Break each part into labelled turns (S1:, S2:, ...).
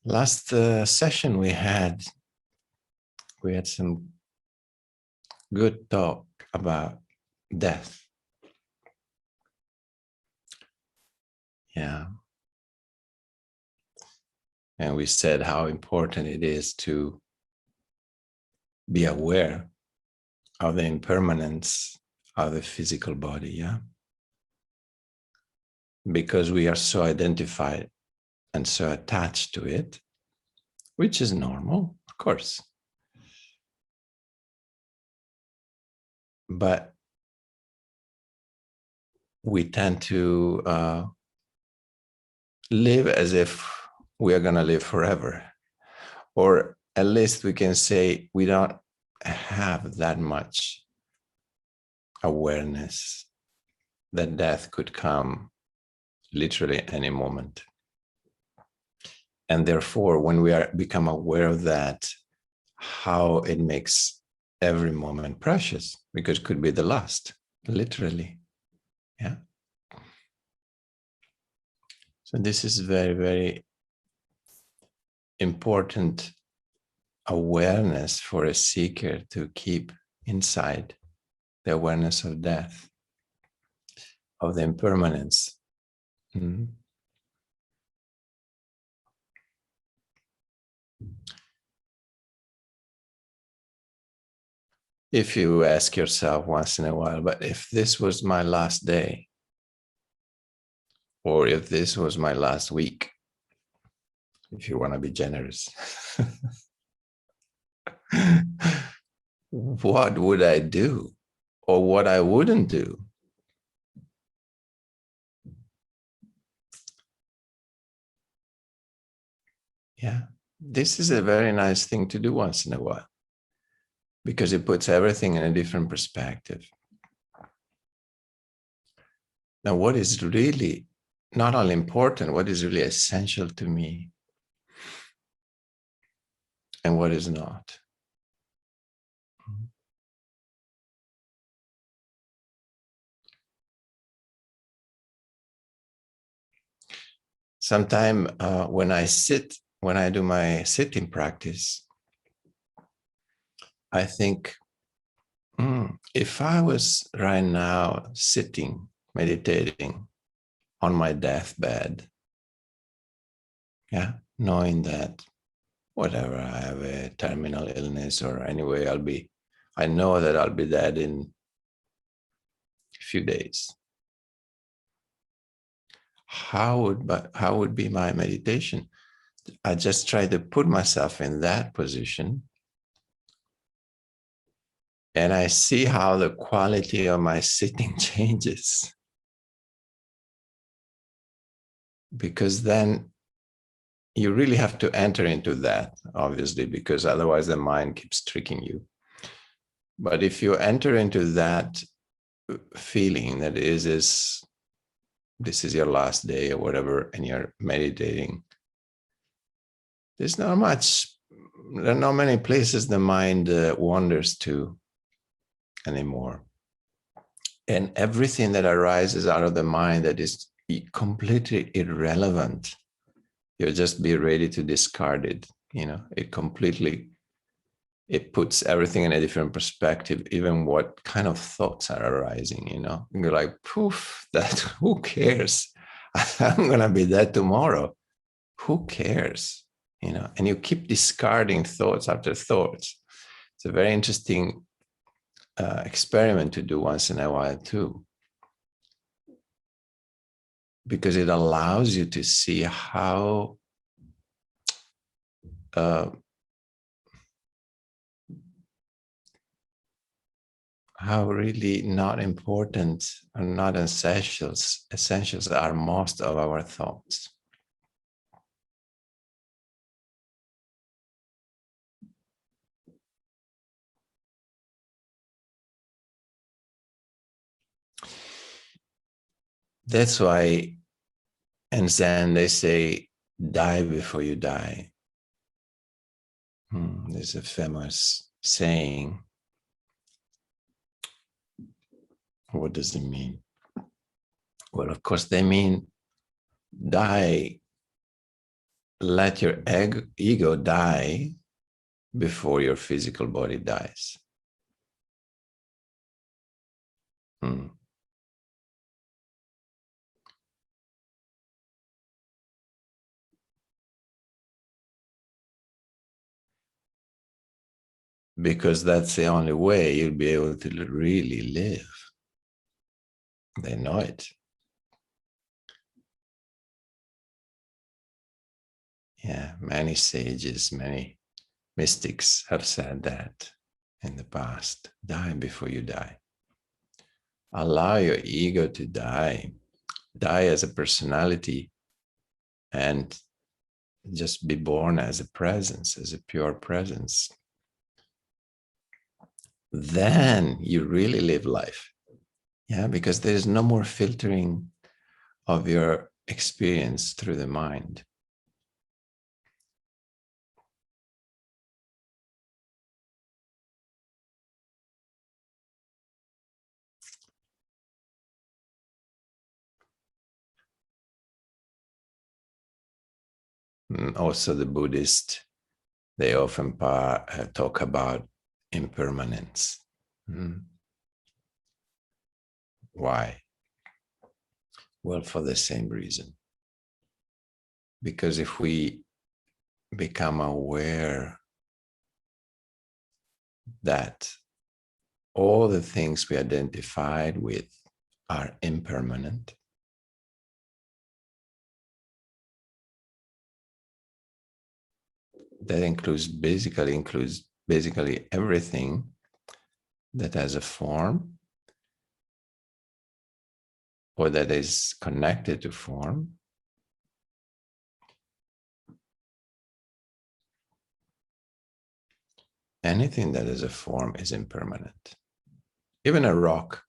S1: Last session we had some good talk about death. Yeah. And we said how important it is to be aware of the impermanence of the physical body, yeah? Because we are so identified and so attached to it, which is normal, of course. But we tend to live as if we are going to live forever. Or at least we can say we don't have that much awareness that death could come literally any moment. And therefore, when we become aware of that, how it makes every moment precious, because it could be the last, literally. Yeah. So this is very, very important awareness for a seeker to keep inside, the awareness of death, of the impermanence. Mm-hmm. If you ask yourself once in a while, but if this was my last day, or if this was my last week, if you want to be generous, what would I do? Or what I wouldn't do? Yeah, this is a very nice thing to do once in a while, because it puts everything in a different perspective. Now, what is really not only important, what is really essential to me, and what is not? Sometimes when I do my sitting practice, I think, if I was right now sitting, meditating on my deathbed, yeah, knowing that whatever, I have a terminal illness, or anyway, I know that I'll be dead in a few days. How would be my meditation? I just try to put myself in that position, and I see how the quality of my sitting changes. Because then you really have to enter into that, obviously, because otherwise the mind keeps tricking you. But if you enter into that feeling that this is your last day or whatever, and you're meditating, there are not many places the mind wanders to anymore. And everything that arises out of the mind that is completely irrelevant, you'll just be ready to discard it. It puts everything in a different perspective, even what kind of thoughts are arising, you're like, poof, who cares? I'm going to be dead tomorrow. Who cares? And you keep discarding thoughts after thoughts. It's a very interesting experiment to do once in a while too, because it allows you to see how really not important or not essentials are most of our thoughts. That's why in Zen they say, die before you die. There's a famous saying. What does it mean? Well, of course, they mean die let your ego die before your physical body dies. Hmm. Because that's the only way you'll be able to really live. They know it. Yeah, many sages, many mystics have said that in the past. Die before you die. Allow your ego to die. Die as a personality and just be born as a presence, as a pure presence. Then you really live life. Yeah, because there's no more filtering of your experience through the mind. Also, the Buddhists, they often talk about impermanence. Why? Well, for the same reason. Because if we become aware that all the things we identified with are impermanent, that includes basically everything that has a form or that is connected to form. Anything that is a form is impermanent. Even a rock.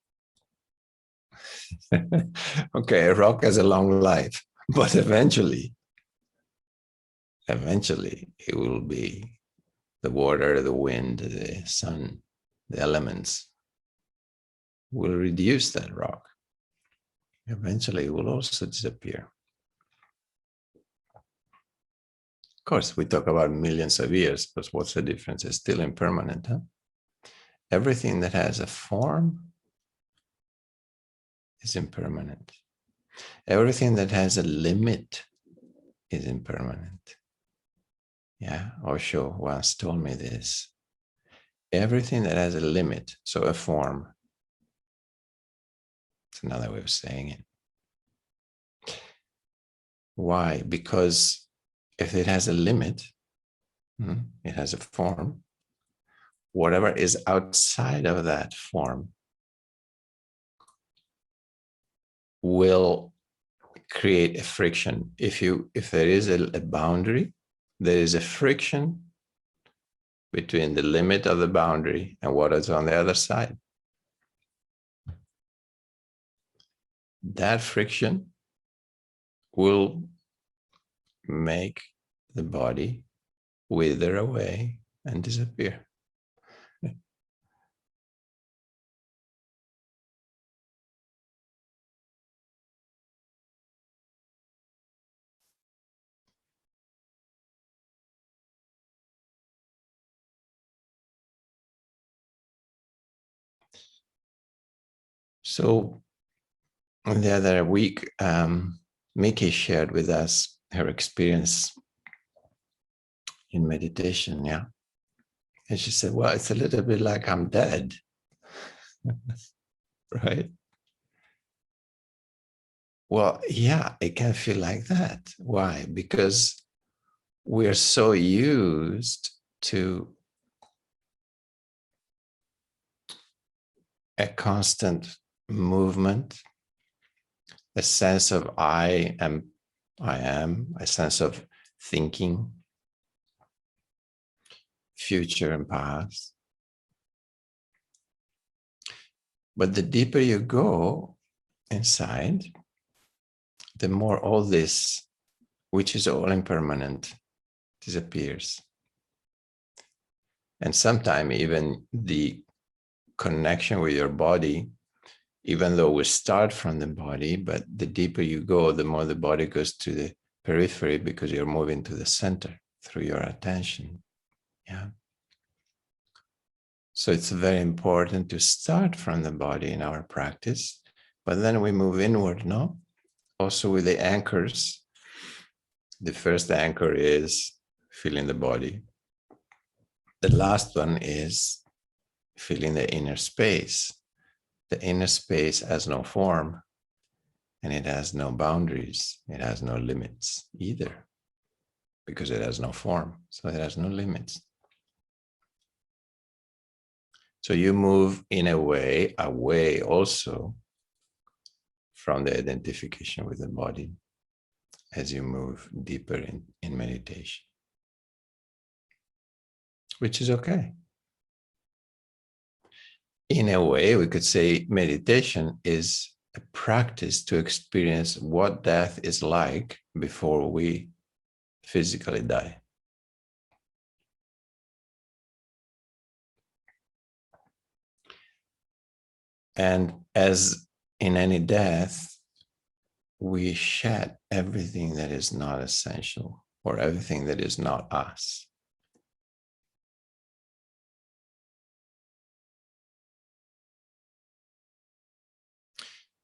S1: Okay, a rock has a long life, but eventually it will be the water, the wind, the sun, the elements will reduce that rock. Eventually it will also disappear. Of course, we talk about millions of years, but what's the difference? It's still impermanent. Huh? Everything that has a form is impermanent. Everything that has a limit is impermanent. Yeah, Osho once told me this. Everything that has a limit, so a form, it's another way of saying it. Why? Because if it has a limit, it has a form, whatever is outside of that form will create a friction. If there is a boundary, there is a friction between the limit of the boundary and what is on the other side. That friction will make the body wither away and disappear. So the other week, Miki shared with us her experience in meditation, yeah. And she said, well, it's a little bit like I'm dead, right? Well, yeah, it can feel like that. Why? Because we're so used to a constant movement, a sense of I am, a sense of thinking, future and past. But the deeper you go inside, the more all this, which is all impermanent, disappears. And sometimes even the connection with your body, even though we start from the body, but the deeper you go, the more the body goes to the periphery because you're moving to the center through your attention. Yeah. So it's very important to start from the body in our practice, but then we move inward, no? Also with the anchors. The first anchor is feeling the body. The last one is feeling the inner space. The inner space has no form and it has no boundaries. It has no limits either because it has no form. So it has no limits. So you move in a way away also from the identification with the body as you move deeper in meditation, which is okay. In a way, we could say meditation is a practice to experience what death is like before we physically die. And as in any death, we shed everything that is not essential or everything that is not us.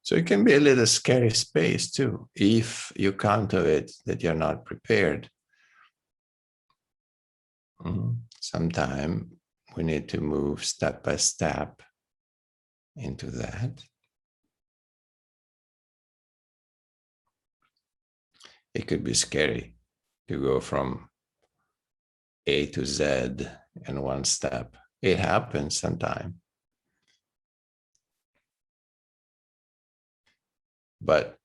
S1: So it can be a little scary space too, if you come to it that you're not prepared. Sometime we need to move step by step into that. It could be scary to go from A to Z in one step. It happens sometime. But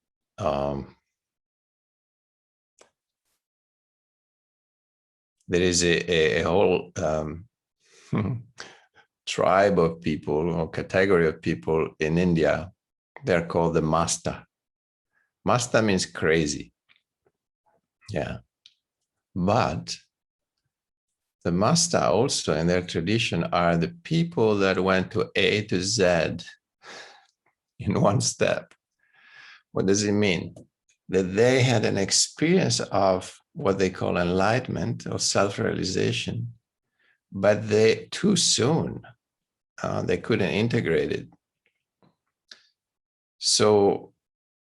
S1: there is a whole tribe of people or category of people in India. They're called the Masta. Masta means crazy. Yeah. But the Masta also in their tradition are the people that went to A to Z in one step. What does it mean? That they had an experience of what they call enlightenment or self-realization, but they too soon, they couldn't integrate it. So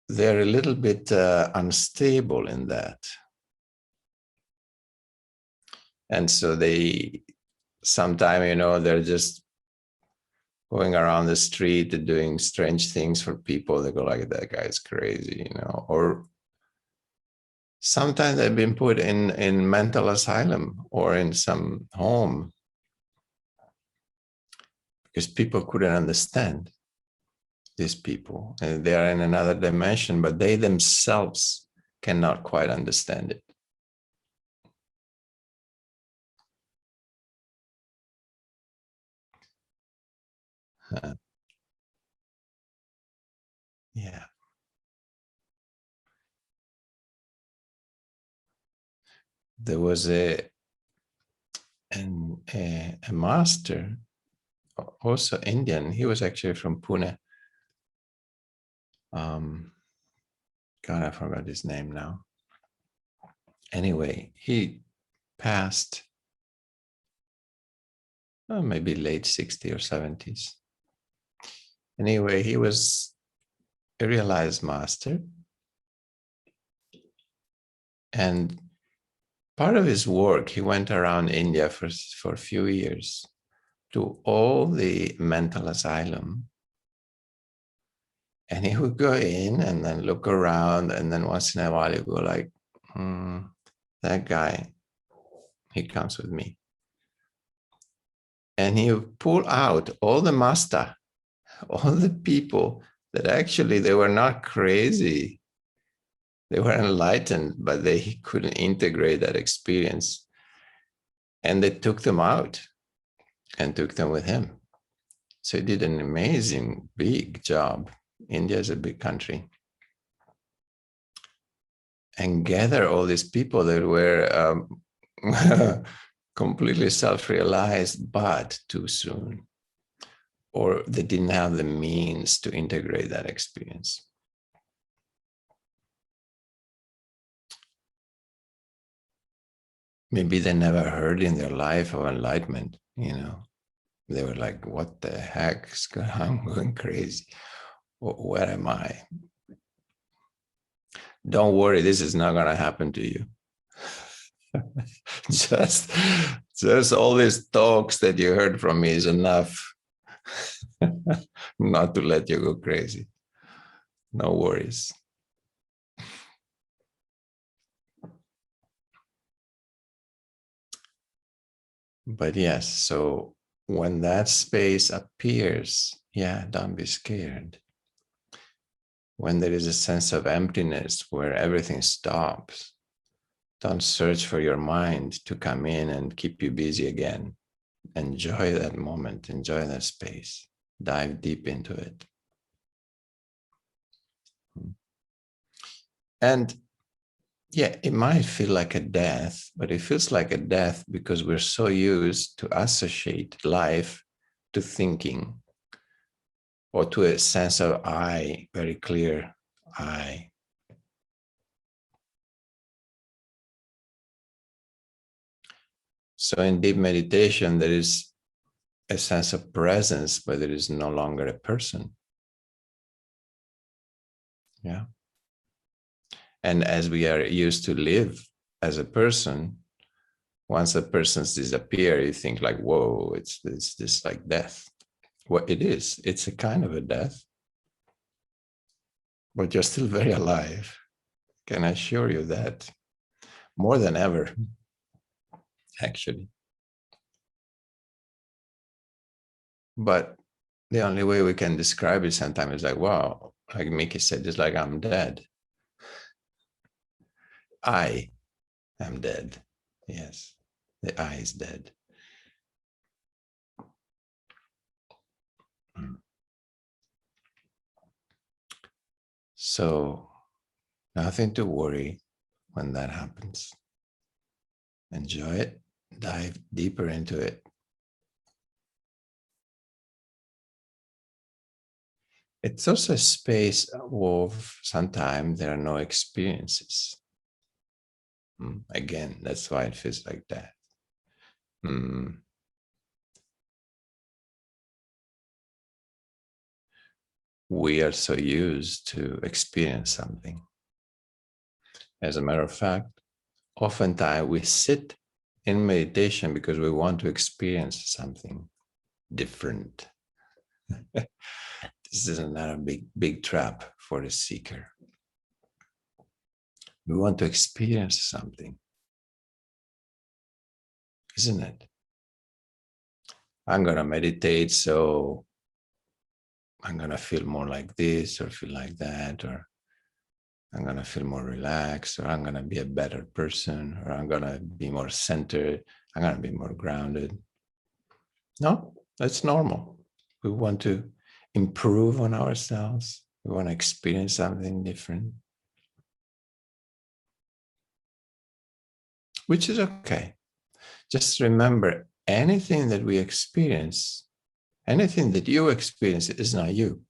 S1: they're a little bit unstable in that. And so they sometimes, they're just going around the street and doing strange things for people. They go like, that guy's crazy, or sometimes they've been put in mental asylum or in some home because people couldn't understand these people. And they are in another dimension, but they themselves cannot quite understand it. Yeah. There was a master, also Indian. He was actually from Pune. God, I forgot his name now. Anyway, he passed maybe late 60s or 70s. Anyway, he was a realized master. And part of his work, he went around India for a few years to all the mental asylum. And he would go in and then look around. And then once in a while, he'd go like, that guy, he comes with me. And he would pull out all the Masta, all the people that actually they were not crazy. They were enlightened, but they couldn't integrate that experience. And they took them out and took them with him. So he did an amazing, big job. India is a big country. And gather all these people that were completely self-realized, but too soon. Or they didn't have the means to integrate that experience. maybe they never heard in their life of enlightenment, you know. They were like, what the heck is going on? I'm going crazy. Where am I? Don't worry, this is not going to happen to you. just, just all these talks that you heard from me is enough not to let you go crazy. No worries. But yes, so when that space appears, yeah, don't be scared. When there is a sense of emptiness where everything stops, don't search for your mind to come in and keep you busy again. Enjoy that moment, enjoy that space, dive deep into it. And yeah, it might feel like a death, but it feels like a death because we're so used to associate life to thinking or to a sense of I, very clear I. So in deep meditation, there is a sense of presence, but there is no longer a person. Yeah. And as we are used to live as a person, once a person's disappear, you think like, whoa, it's this like death. Well, it is. It's a kind of a death, but you're still very alive. Can I assure you that? More than ever, actually. But the only way we can describe it sometimes is like, wow, like Mickey said, it's like I'm dead. I am dead. Yes, the I is dead. So nothing to worry when that happens. Enjoy it, dive deeper into it. It's also a space of sometimes there are no experiences. Again, that's why it feels like that. We are so used to experience something. As a matter of fact, oftentimes we sit in meditation because we want to experience something different. This is another big trap for the seeker. We want to experience something, isn't it? I'm going to meditate, so I'm going to feel more like this or feel like that, or I'm going to feel more relaxed, or I'm going to be a better person, or I'm going to be more centered, I'm going to be more grounded. No, that's normal. We want to improve on ourselves. We want to experience something different, which is okay. Just remember, anything that we experience, anything that you experience is not you.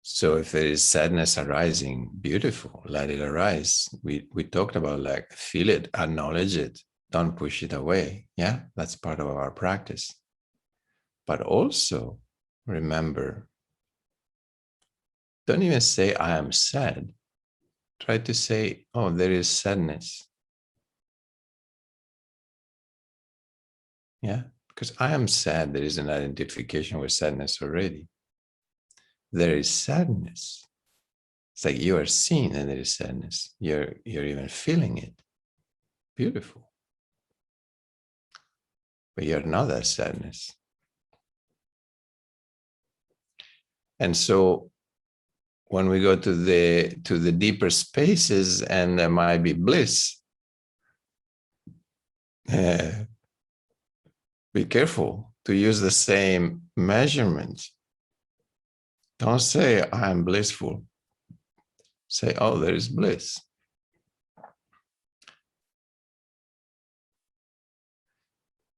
S1: So if there is sadness arising, beautiful, let it arise. We talked about like feel it, acknowledge it, don't push it away. Yeah, that's part of our practice. But also remember, don't even say I am sad. Try to say, oh, there is sadness. Yeah, because I am sad, there is an identification with sadness already. There is sadness. It's like you are seeing that there is sadness. You're even feeling it. Beautiful. But you're not that sadness. And so when we go to the deeper spaces and there might be bliss, be careful to use the same measurements. Don't say I'm blissful. Say, oh, there is bliss.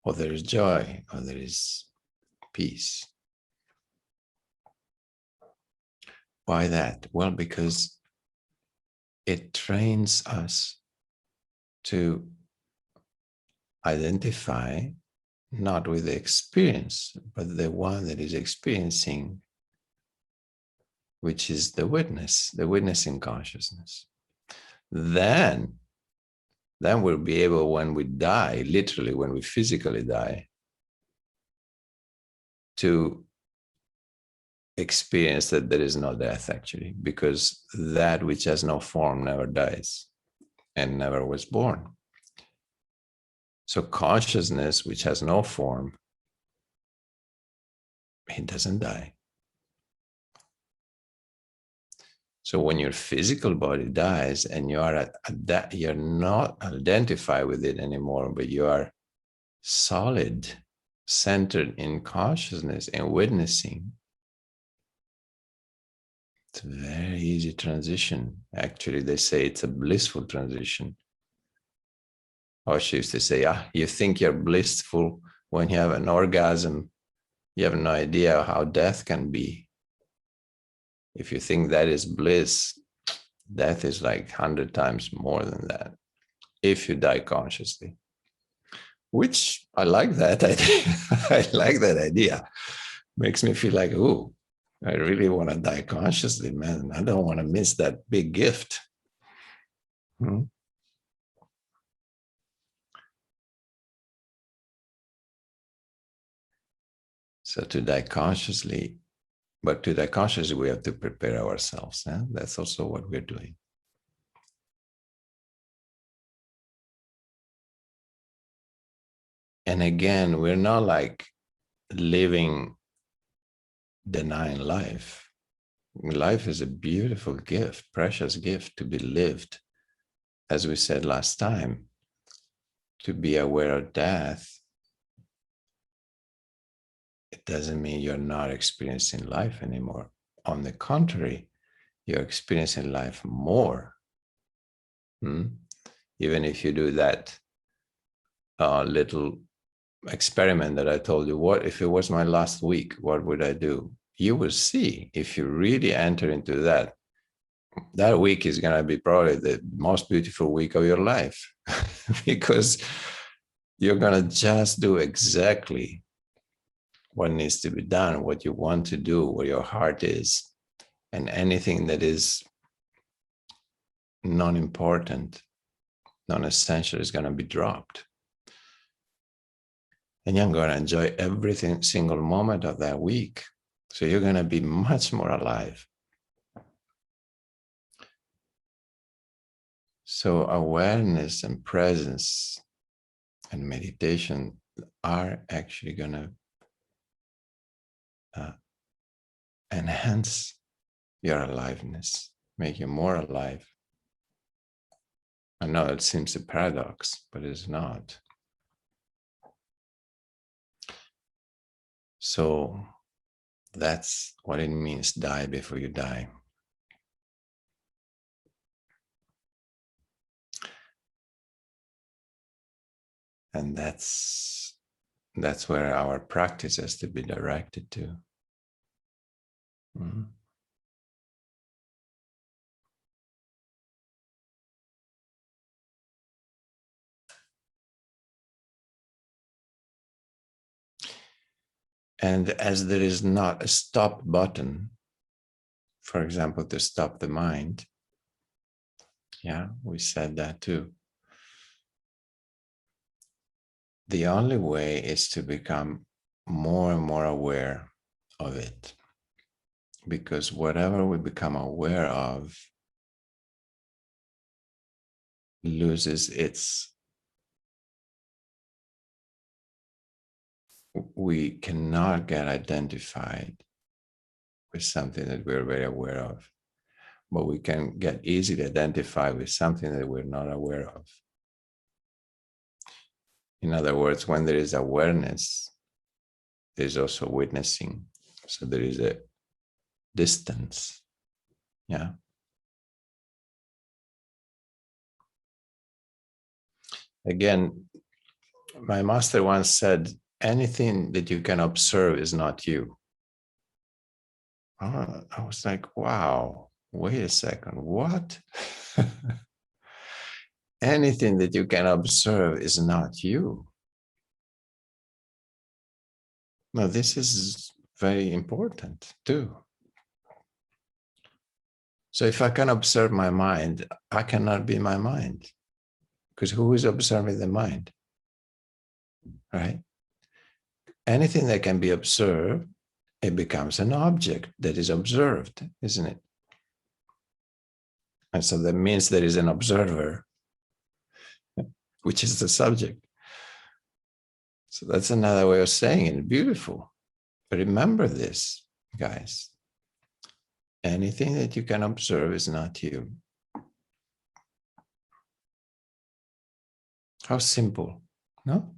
S1: Or there is joy, or there is peace. Why that? Well, because it trains us to identify not with the experience, but the one that is experiencing, which is the witnessing consciousness. Then we'll be able, when we die, literally when we physically die, to experience that there is no death, actually, because that which has no form never dies and never was born. So consciousness, which has no form, it doesn't die. So when your physical body dies and you are at that, you're not identified with it anymore, but you are solid, centered in consciousness and witnessing. It's a very easy transition. Actually, they say it's a blissful transition. Osho used to say, you think you're blissful when you have an orgasm. You have no idea how death can be. If you think that is bliss, death is like 100 times more than that, if you die consciously. Which I like that idea. I like that idea. Makes me feel like, oh, I really want to die consciously, man. I don't want to miss that big gift. Hmm? So to die consciously, but to die consciously, we have to prepare ourselves. Huh? That's also what we're doing. And again, we're not like living, denying life. Life is a beautiful gift, precious gift to be lived. As we said last time, to be aware of death, it doesn't mean you're not experiencing life anymore. On the contrary, you're experiencing life more. Even if you do that little experiment that I told you, what if it was my last week, what would I do? You will see, if you really enter into that, that week is going to be probably the most beautiful week of your life because you're going to just do exactly what needs to be done, what you want to do, where your heart is, and anything that is non-important, non-essential is going to be dropped. And you're going to enjoy every single moment of that week. So you're going to be much more alive. So awareness and presence and meditation are actually going to enhance your aliveness, make you more alive. I know it seems a paradox, but it's not. So that's what it means, die before you die. And that's where our practice has to be directed to. Mm-hmm. And as there is not a stop button, for example, to stop the mind, yeah, we said that too. The only way is to become more and more aware of it. Because whatever we become aware of loses its, we cannot get identified with something that we're very aware of, but we can get easily identified with something that we're not aware of. In other words, when there is awareness, there's also witnessing. So there is a distance. Yeah. Again, my master once said, anything that you can observe is not you. I was like, wow, wait a second, what? Anything that you can observe is not you. Now, this is very important too. So if I can observe my mind, I cannot be my mind, because who is observing the mind, right? Anything that can be observed, it becomes an object that is observed, isn't it? And so that means there is an observer, which is the subject. So that's another way of saying it. Beautiful. But remember this, guys. Anything that you can observe is not you. How simple, no?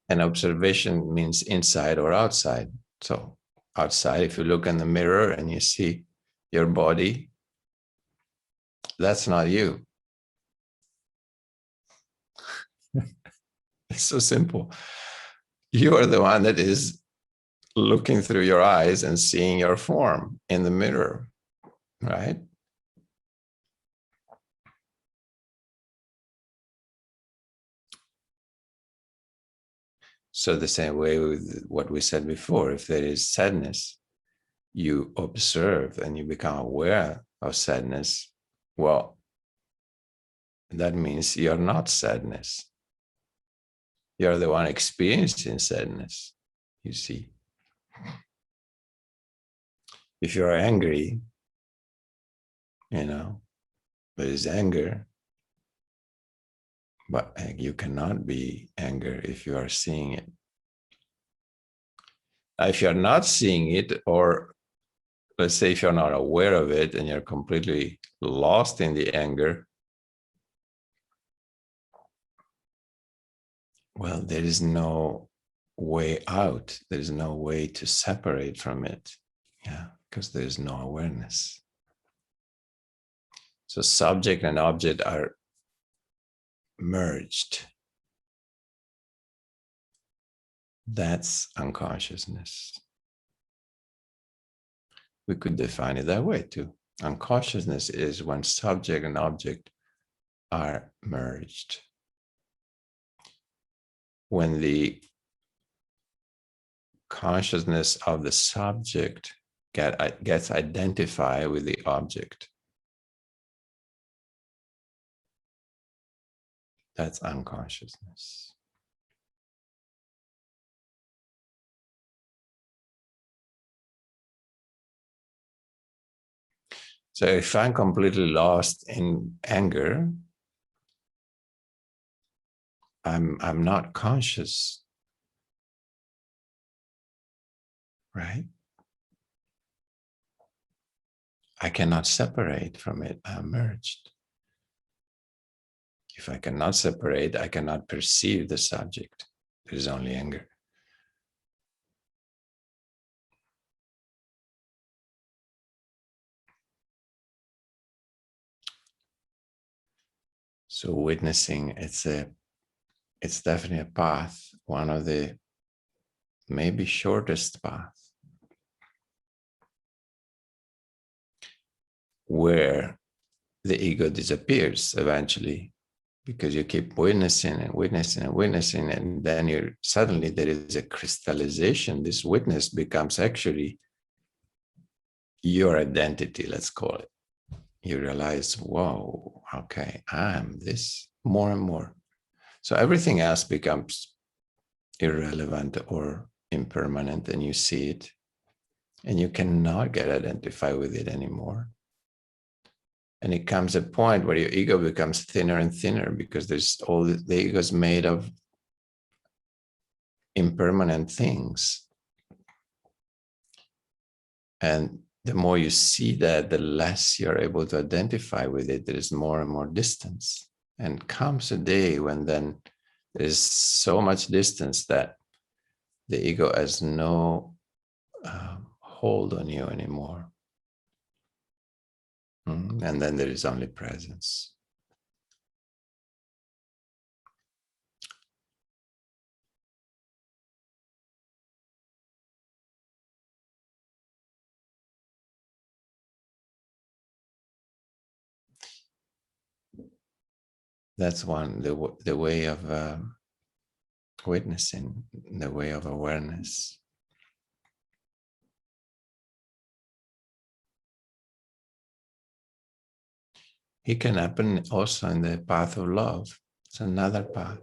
S1: And observation means inside or outside. So outside, if you look in the mirror and you see your body, that's not you. It's so simple. You are the one that is looking through your eyes and seeing your form in the mirror, right? So the same way with what we said before, if there is sadness, you observe and you become aware of sadness. Well, that means you're not sadness. You're the one experiencing sadness, you see. If you're angry, there is anger, but you cannot be anger if you are seeing it. If you're not seeing it, or let's say if you're not aware of it and you're completely lost in the anger, well, there is no way out. There is no way to separate from it. Yeah, because there is no awareness. So subject and object are merged. That's unconsciousness. We could define it that way too. Unconsciousness is when subject and object are merged. When the consciousness of the subject gets identified with the object, that's unconsciousness. So if I'm completely lost in anger, I'm not conscious, right? I cannot separate from it. I'm merged. If I cannot separate, I cannot perceive the subject. There is only anger. So witnessing, it's definitely a path, one of the maybe shortest paths, where the ego disappears eventually, because you keep witnessing and witnessing and witnessing, and then suddenly there is a crystallization. This witness becomes actually your identity, let's call it. You realize, whoa, okay, I'm this more and more. So everything else becomes irrelevant or impermanent, and you see it, and you cannot get identified with it anymore. And it comes a point where your ego becomes thinner and thinner, because the ego is made of impermanent things. And the more you see that, the less you're able to identify with it. There is more and more distance. And comes a day when then there's so much distance that the ego has no hold on you anymore. And then there is only presence. That's one, the way of witnessing, the way of awareness. It can happen also in the path of love. It's another path.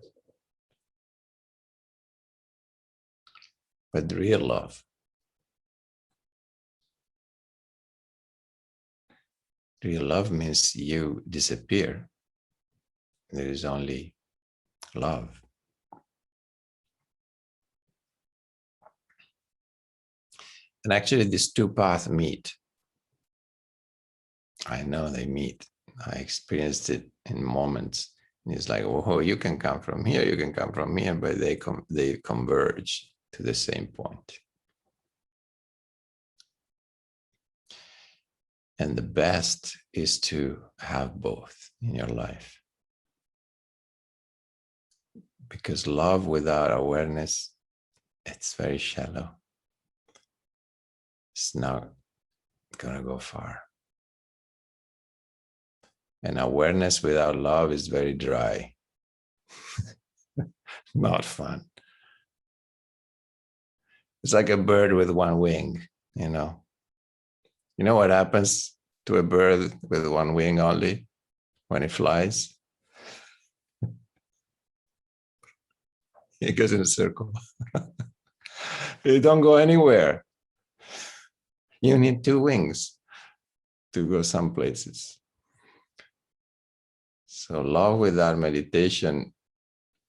S1: But real love. Real love means you disappear. There is only love. And actually, these two paths meet. I know they meet. I experienced it in moments. And it's like, oh, you can come from here, you can come from here, but they converge to the same point. And the best is to have both in your life. Because love without awareness, it's very shallow. It's not going to go far. And awareness without love is very dry. Not fun. It's like a bird with one wing, you know. You know what happens to a bird with one wing only when it flies? It goes in a circle. It don't go anywhere. You need two wings to go some places. So love without meditation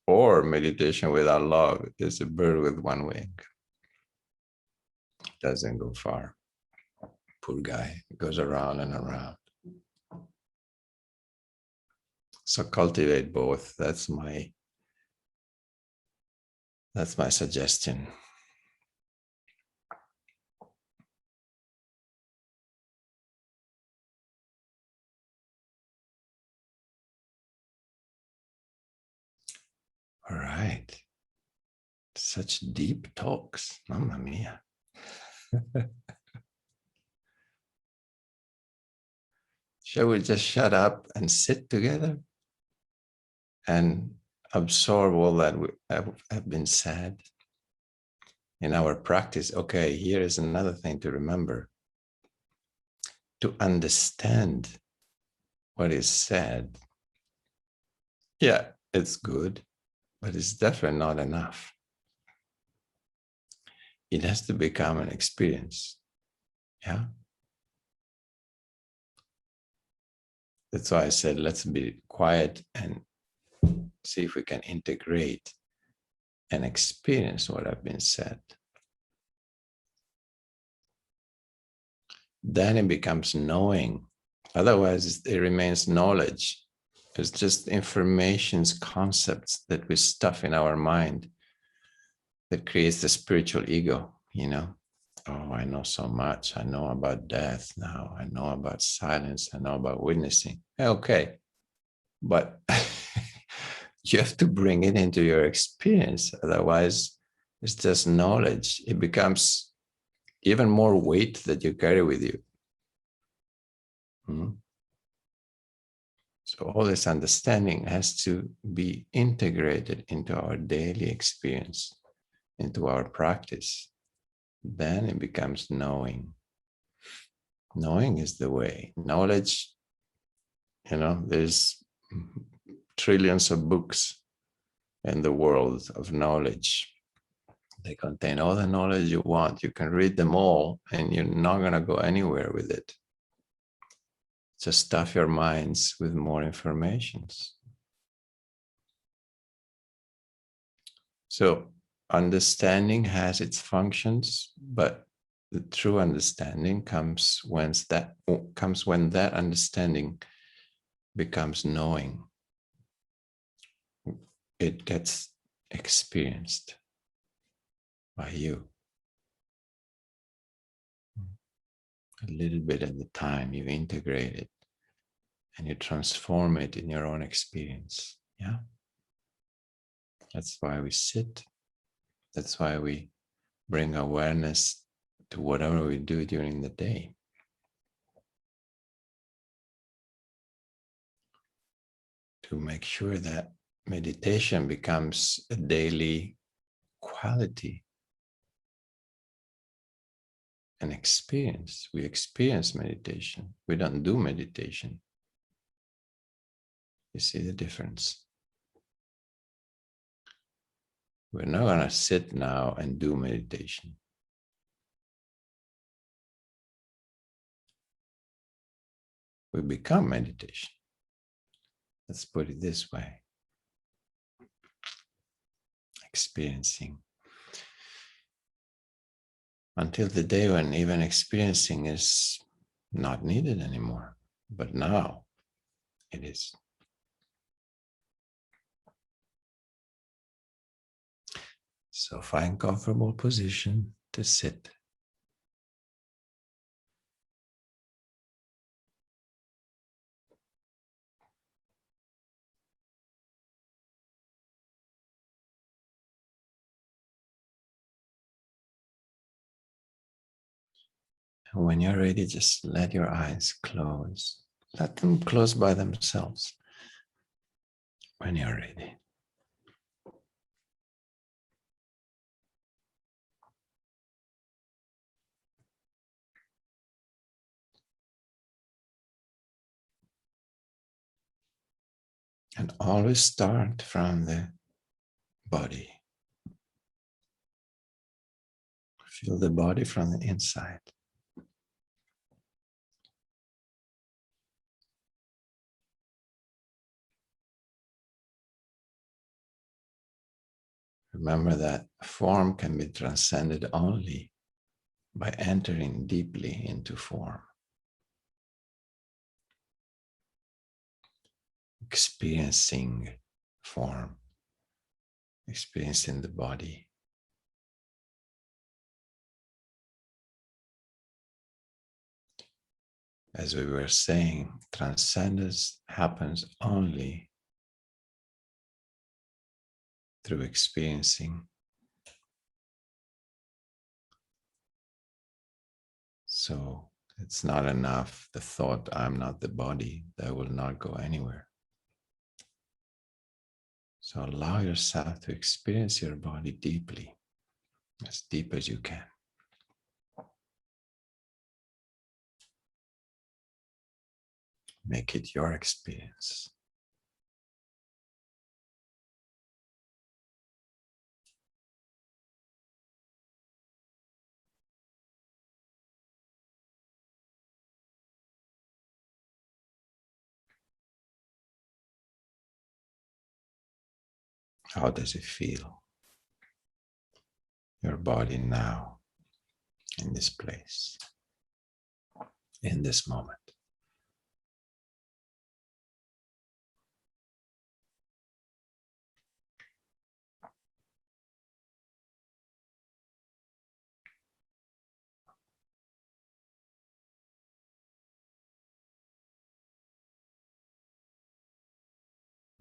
S1: or meditation without love is a bird with one wing. Doesn't go far. Poor guy. It goes around and around. So cultivate both. That's my suggestion. All right. Such deep talks. Mamma mia. Shall we just shut up and sit together and absorb all that have been said in our practice? Okay, here is another thing to remember. To understand what is said, yeah, it's good, but it's definitely not enough. It has to become an experience. Yeah. That's why I said, let's be quiet and see if we can integrate and experience what have been said. Then it becomes knowing. Otherwise, it remains knowledge. It's just informations, concepts that we stuff in our mind that creates the spiritual ego, you know. Oh, I know so much. I know about death now. I know about silence. I know about witnessing. Okay. But you have to bring it into your experience. Otherwise, it's just knowledge. It becomes even more weight that you carry with you. So all this understanding has to be integrated into our daily experience, into our practice. Then it becomes knowing. Knowing is the way. Knowledge, you know, there's trillions of books in the world of knowledge. They contain all the knowledge you want. You can read them all and you're not going to go anywhere with it. Just stuff your minds with more informations. So understanding has its functions, but the true understanding comes when that understanding becomes knowing. It gets experienced by you. A little bit at a time, you integrate it and you transform it in your own experience. Yeah. That's why we sit. That's why we bring awareness to whatever we do during the day. to make sure that meditation becomes a daily quality, an experience. We experience meditation. We don't do meditation. You see the difference? We're not going to sit now and do meditation. We become meditation. Let's put it this way. Experiencing. Until the day when even experiencing is not needed anymore. But now it is. So find comfortable position to sit. And when you're ready, just let your eyes close. Let them close by themselves when you're ready. And always start from the body. Feel the body from the inside. Remember that form can be transcended only by entering deeply into form. Experiencing form, experiencing the body. As we were saying, transcendence happens only through experiencing. So it's not enough, the thought, I'm not the body, that will not go anywhere. So allow yourself to experience your body deeply, as deep as you can. Make it your experience. How does it feel? Your body now, in this place, in this moment.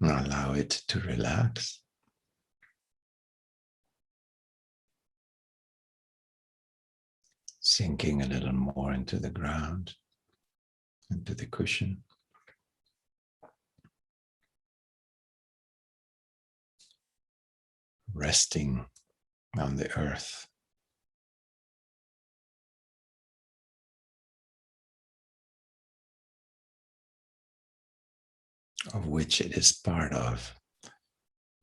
S1: Now allow it to relax. Sinking a little more into the ground, into the cushion. Resting on the earth. Of which it is part of.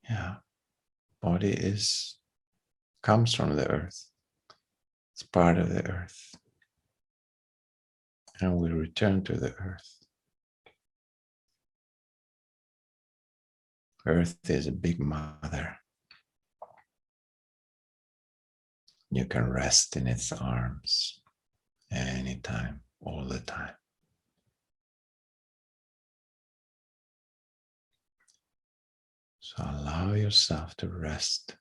S1: Yeah, body comes from the earth. It's part of the earth. And we return to the earth. Earth is a big mother. You can rest in its arms anytime, all the time. So allow yourself to rest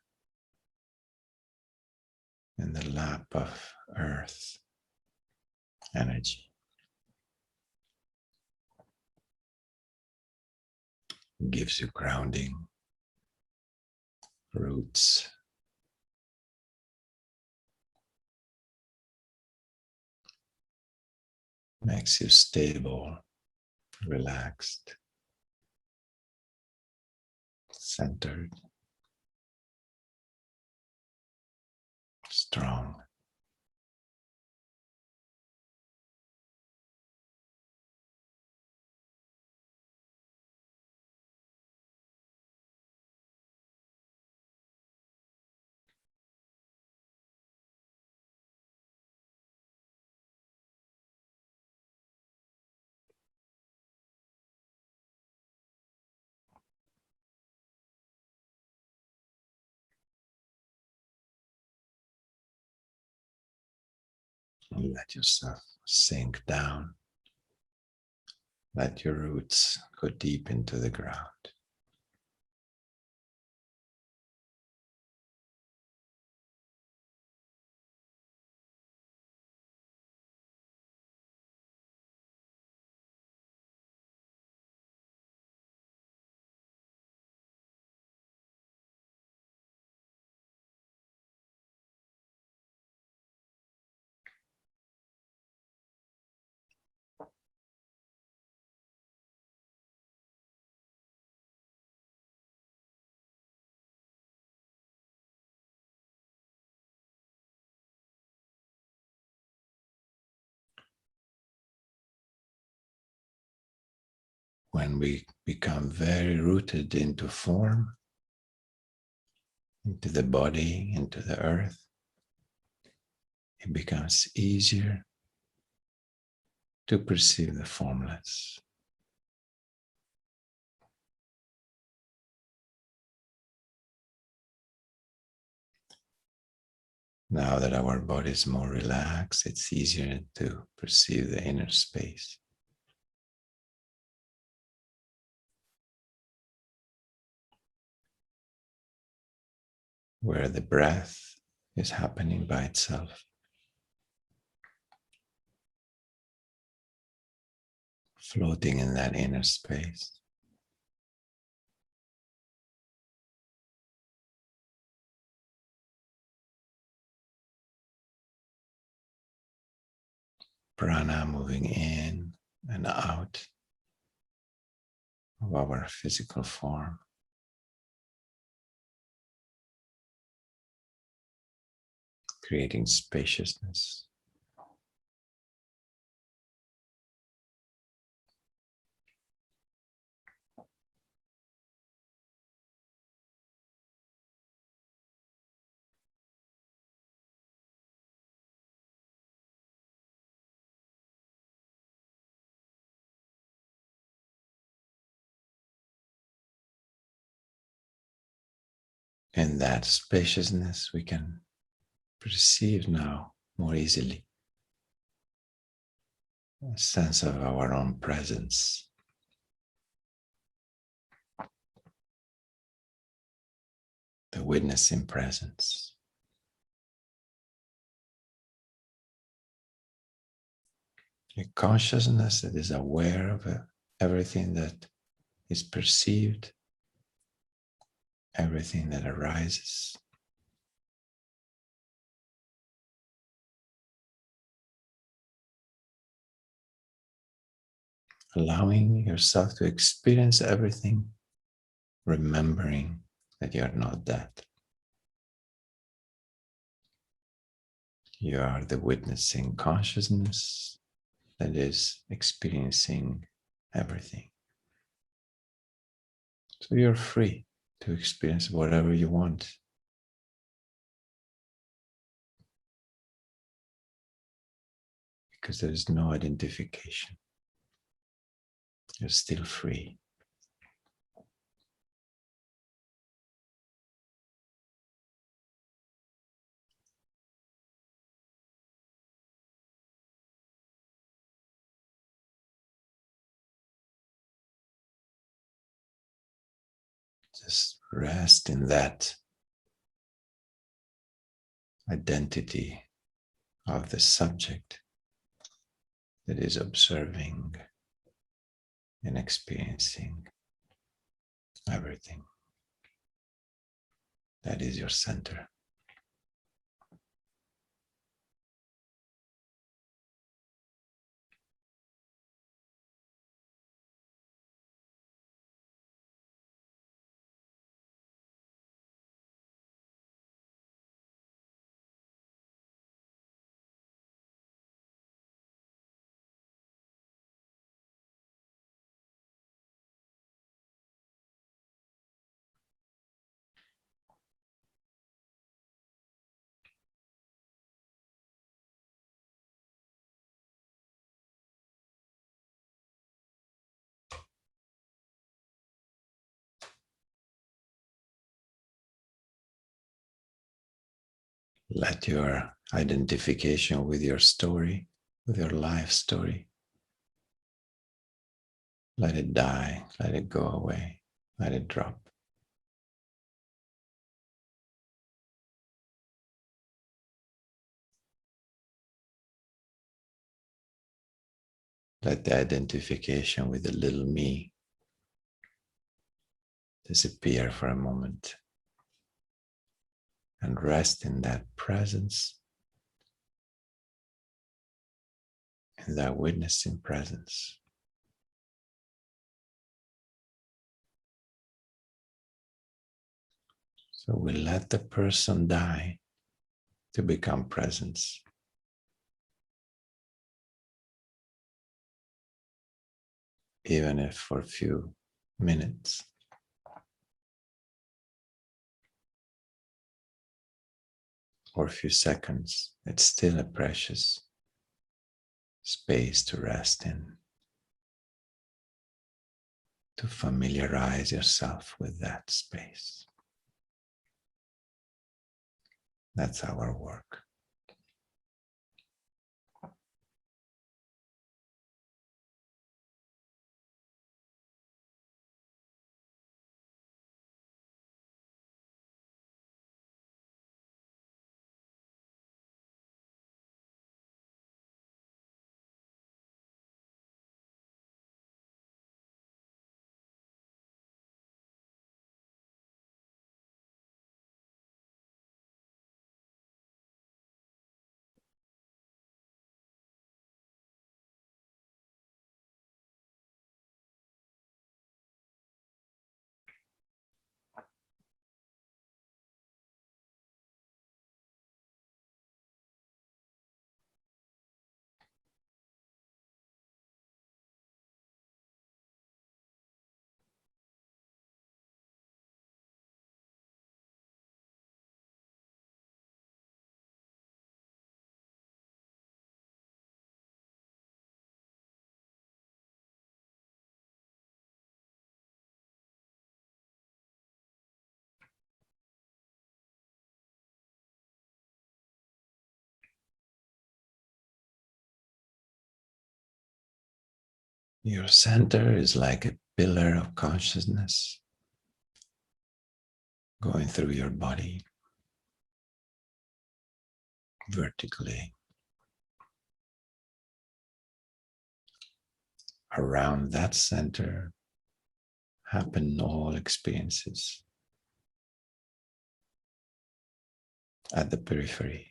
S1: in the lap of earth energy. It gives you grounding, roots, makes you stable, relaxed. centered, strong. And let yourself sink down. Let your roots go deep into the ground. When we become very rooted into form, into the body, into the earth, it becomes easier to perceive the formless. Now that our body is more relaxed, it's easier to perceive the inner space. Where the breath is happening by itself. Floating in that inner space. Prana moving in and out of our physical form. Creating spaciousness. In that spaciousness, we can perceive now more easily a sense of our own presence. The witnessing presence. A consciousness that is aware of everything that is perceived, everything that arises. Allowing yourself to experience everything, remembering that you are not that. You are the witnessing consciousness that is experiencing everything. So you're free to experience whatever you want. Because there is no identification. You're still free. Just rest in that identity of the subject that is observing and experiencing everything. That is your center. Let your identification with your story, with your life story, let it die, let it go away, let it drop. Let the identification with the little me disappear for a moment and rest in that presence, in that witnessing presence. So we let the person die to become presence. Even if for a few minutes or a few seconds, it's still a precious space to rest in, to familiarize yourself with that space. That's our work. Your center is like a pillar of consciousness going through your body vertically. Around that center happen all experiences. At the periphery,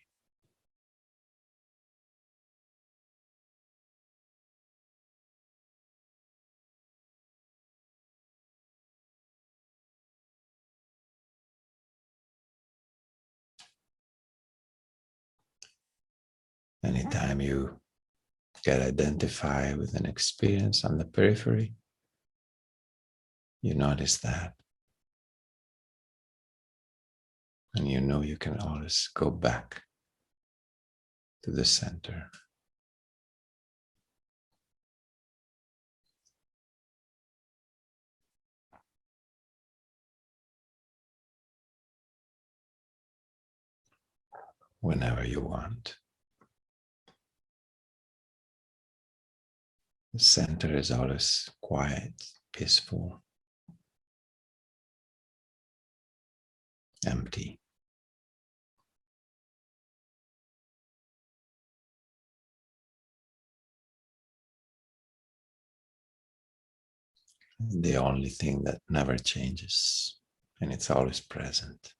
S1: anytime you get identified with an experience on the periphery, you notice that. And you know you can always go back to the center. Whenever you want. The center is always quiet, peaceful, empty. The only thing that never changes, and it's always present.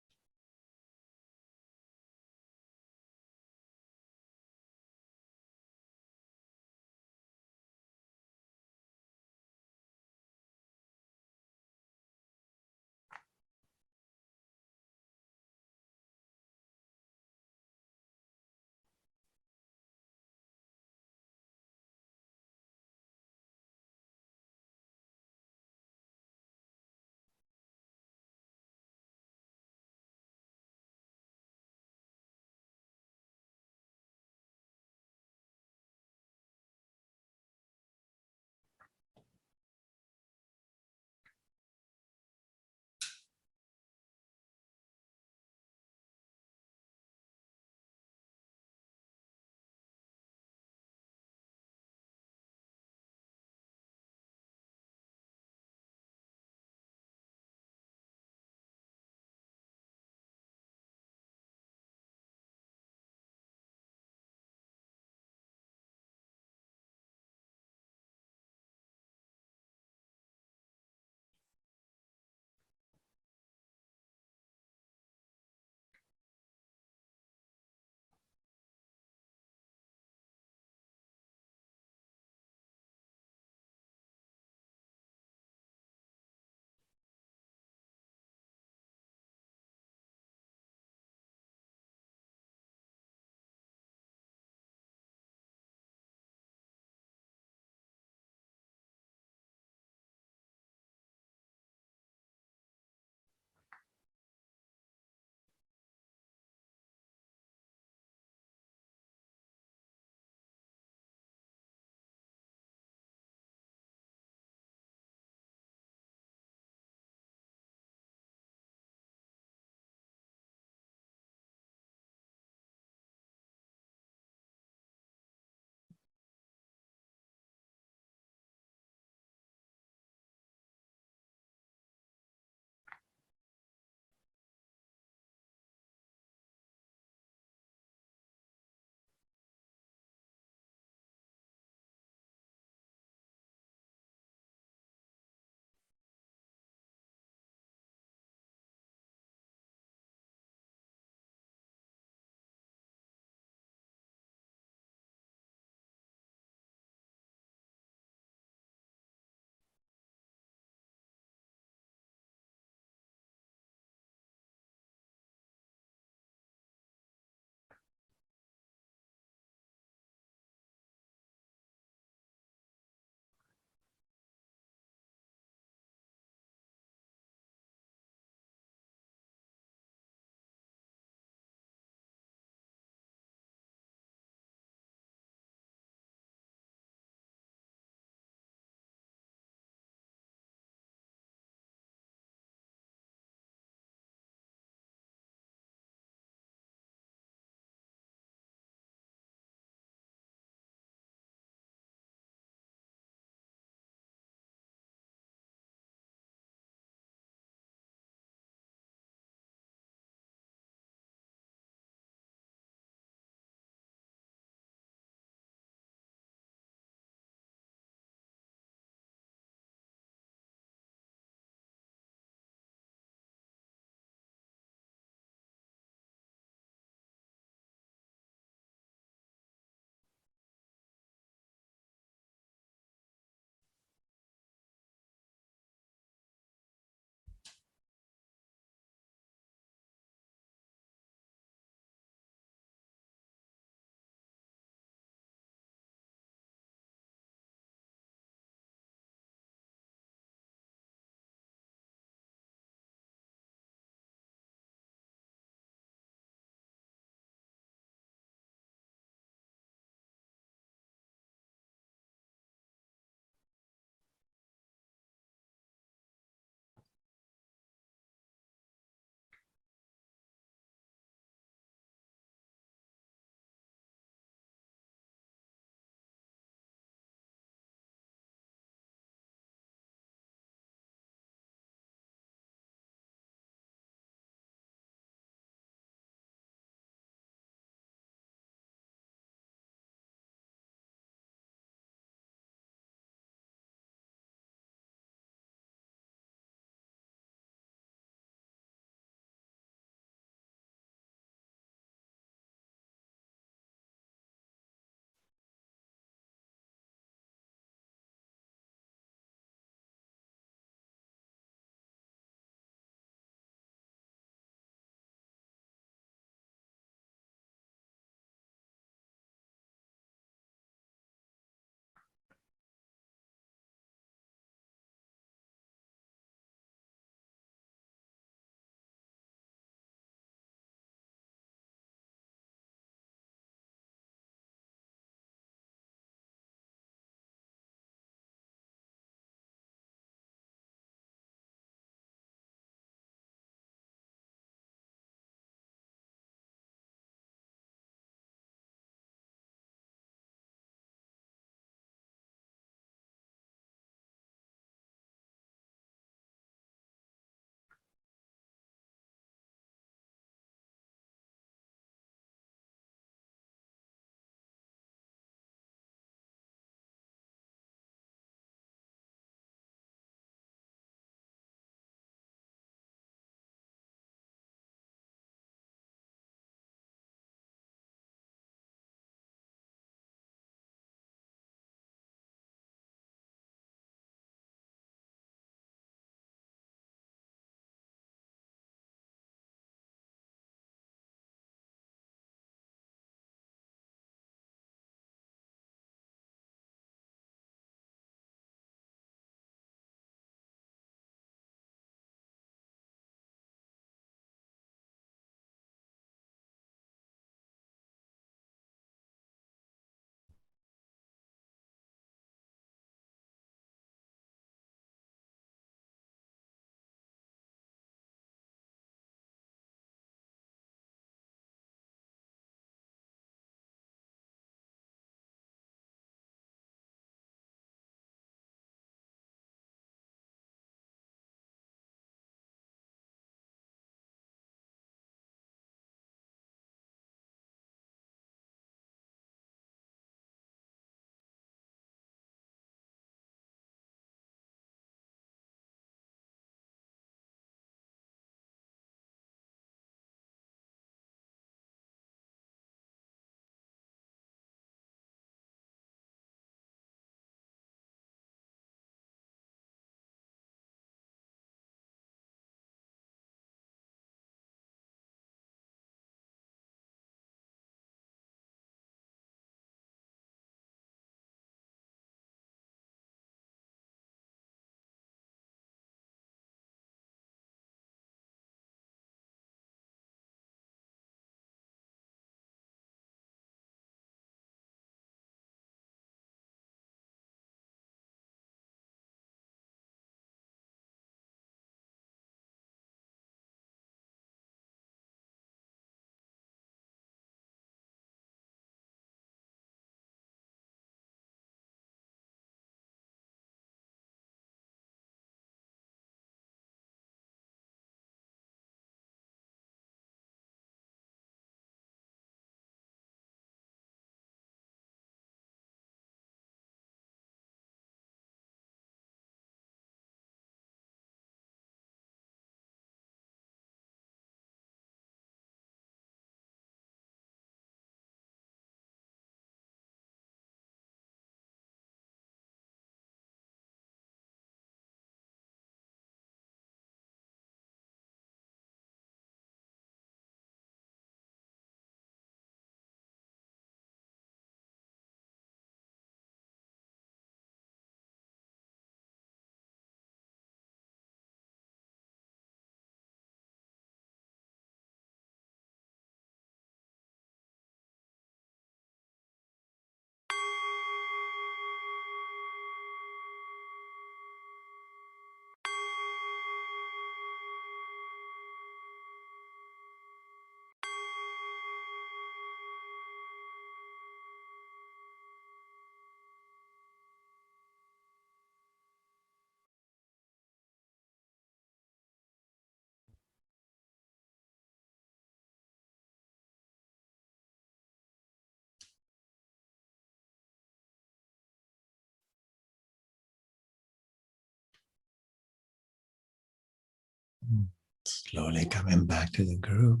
S1: Slowly coming back to the group.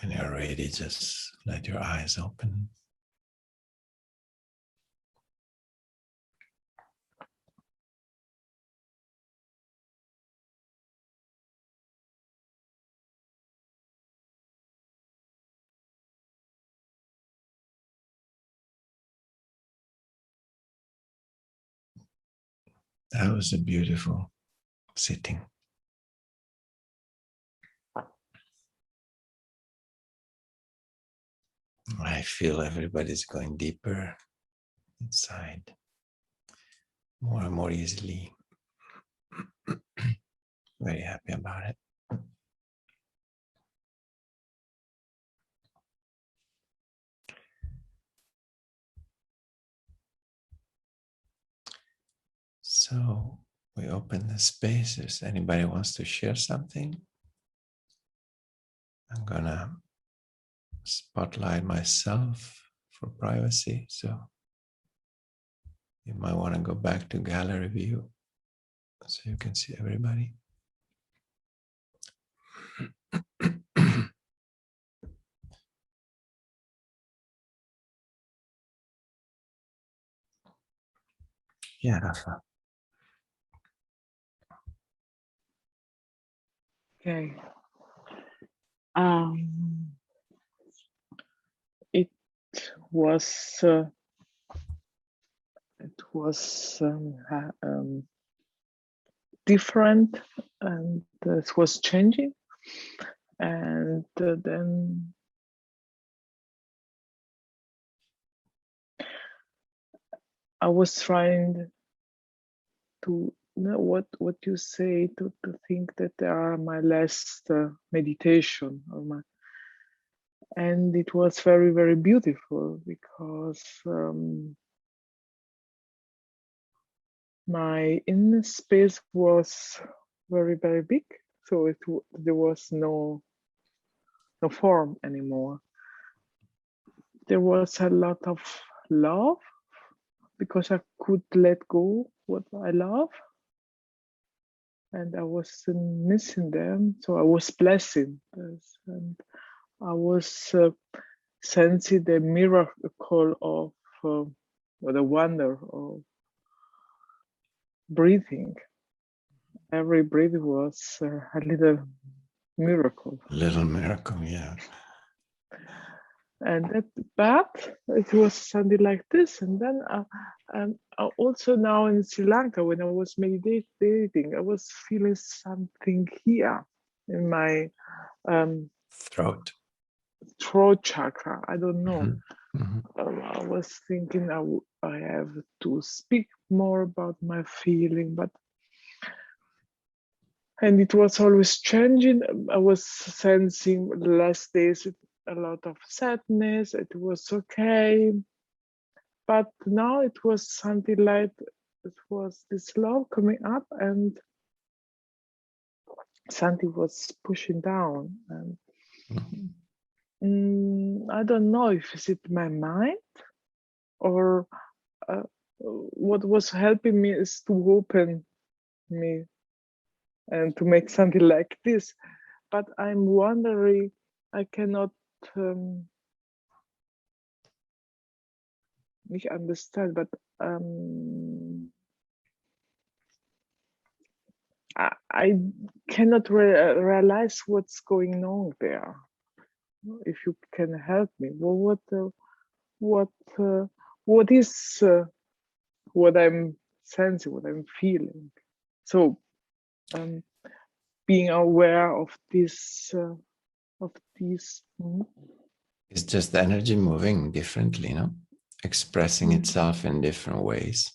S1: When you're ready, just let your eyes open. That was a beautiful sitting. I feel everybody's going deeper inside, more and more easily. Very happy about it. So we open the spaces. Anybody wants to share something? I'm gonna spotlight myself for privacy. So you might want to go back to gallery view so you can see everybody. Yeah, Rafa.
S2: Okay. It was different, and it was changing, and then I was trying to know what you say, to think that they are my last meditation, and it was very, very beautiful, because my inner space was very, very big, so there was no form anymore. There was a lot of love, because I could let go what I love, and I was missing them, so I was blessing this, and I was sensing the miracle of or the wonder of breathing. Every breath was a little miracle.
S1: Little miracle, yeah.
S2: And but it was something like this. And then also now in Sri Lanka, when I was meditating, I was feeling something here in my
S1: Throat
S2: chakra. I don't know. I was thinking I have to speak more about my feeling, and it was always changing. I was sensing the last days a lot of sadness. It was okay, but now it was something like it was this love coming up, and something was pushing down. And I don't know if it's my mind, or what was helping me is to open me and to make something like this. But I'm wondering, I cannot nicht understand, but I cannot realize what's going on there. If you can help me, what is what I'm sensing, what I'm feeling? So being aware of this.
S1: It's just energy moving differently, no? Expressing itself in different ways.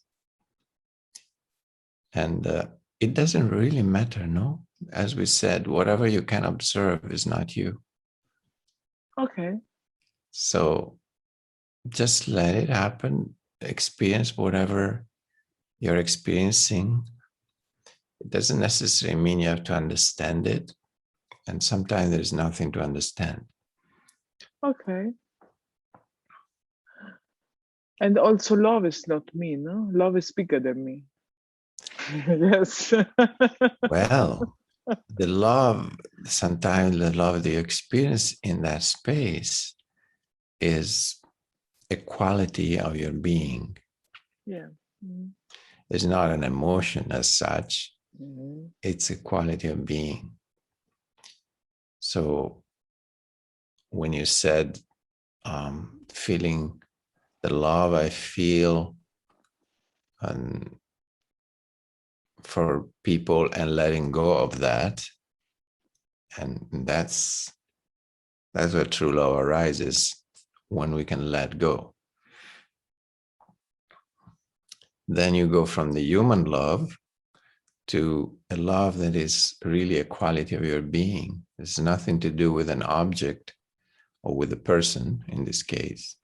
S1: And it doesn't really matter, no? As we said, whatever you can observe is not you.
S2: Okay.
S1: So just let it happen. Experience whatever you're experiencing. It doesn't necessarily mean you have to understand it. And sometimes there's nothing to understand.
S2: Okay. And also love is not me, no? Love is bigger than me. Yes.
S1: Well, the love, sometimes the love that you experience in that space is a quality of your being.
S2: Yeah. Mm-hmm.
S1: It's not an emotion as such,
S2: Mm-hmm.
S1: it's a quality of being. So when you said feeling the love I feel and for people and letting go of that, and that's where true love arises, when we can let go. Then you go from the human love to a love that is really a quality of your being. It's nothing to do with an object or with a person in this case.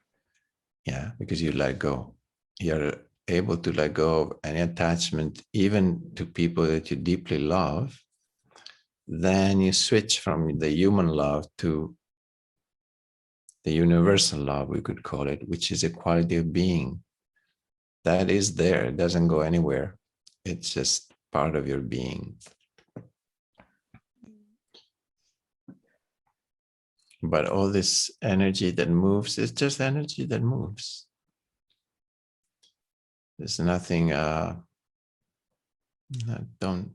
S1: Yeah, because you let go. You're able to let go of any attachment, even to people that you deeply love. Then you switch from the human love to the universal love, we could call it, which is a quality of being that is there. It doesn't go anywhere. It's just part of your being. But all this energy that moves is just energy that moves. There's nothing, don't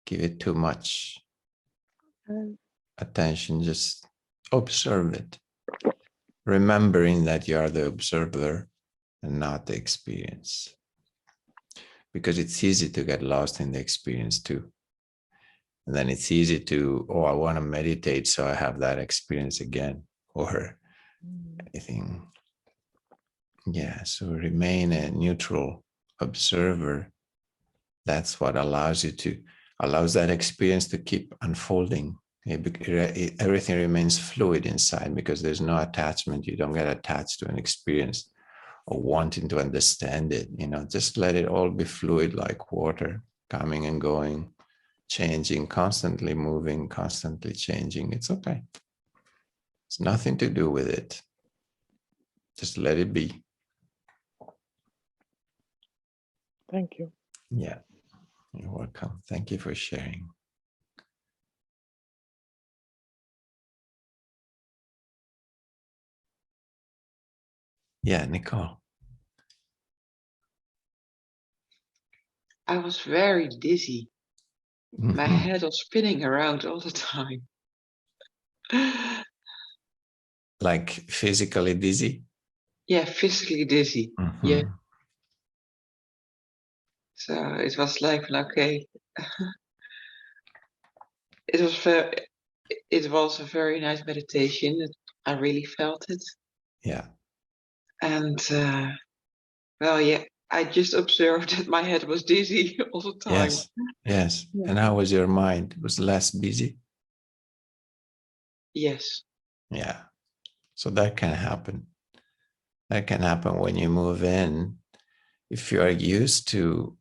S1: give it too much attention. Just observe it, remembering that you are the observer and not the experience. Because it's easy to get lost in the experience too. And then it's easy to, oh, I want to meditate, so I have that experience again, or anything. Yeah, so remain a neutral observer. That's what allows that experience to keep unfolding. Everything remains fluid inside because there's no attachment. You don't get attached to an experience or wanting to understand it. Just let it all be fluid like water, coming and going, changing, constantly moving, constantly changing. It's okay. It's nothing to do with it. Just let it be.
S2: Thank you.
S1: Yeah, you're welcome. Thank you for sharing. Yeah, Nicole.
S3: I was very dizzy. My head was spinning around all the time.
S1: Like physically dizzy?
S3: Yeah, physically dizzy.
S1: Mm-hmm.
S3: Yeah. So it was like, okay. It was a very nice meditation. I really felt it.
S1: Yeah.
S3: And well, yeah, I just observed that my head was dizzy all the time.
S1: Yes.
S3: Yeah.
S1: And how was your mind? It was less busy?
S3: Yes.
S1: Yeah. So that can happen. That can happen when you move in. If you are used to,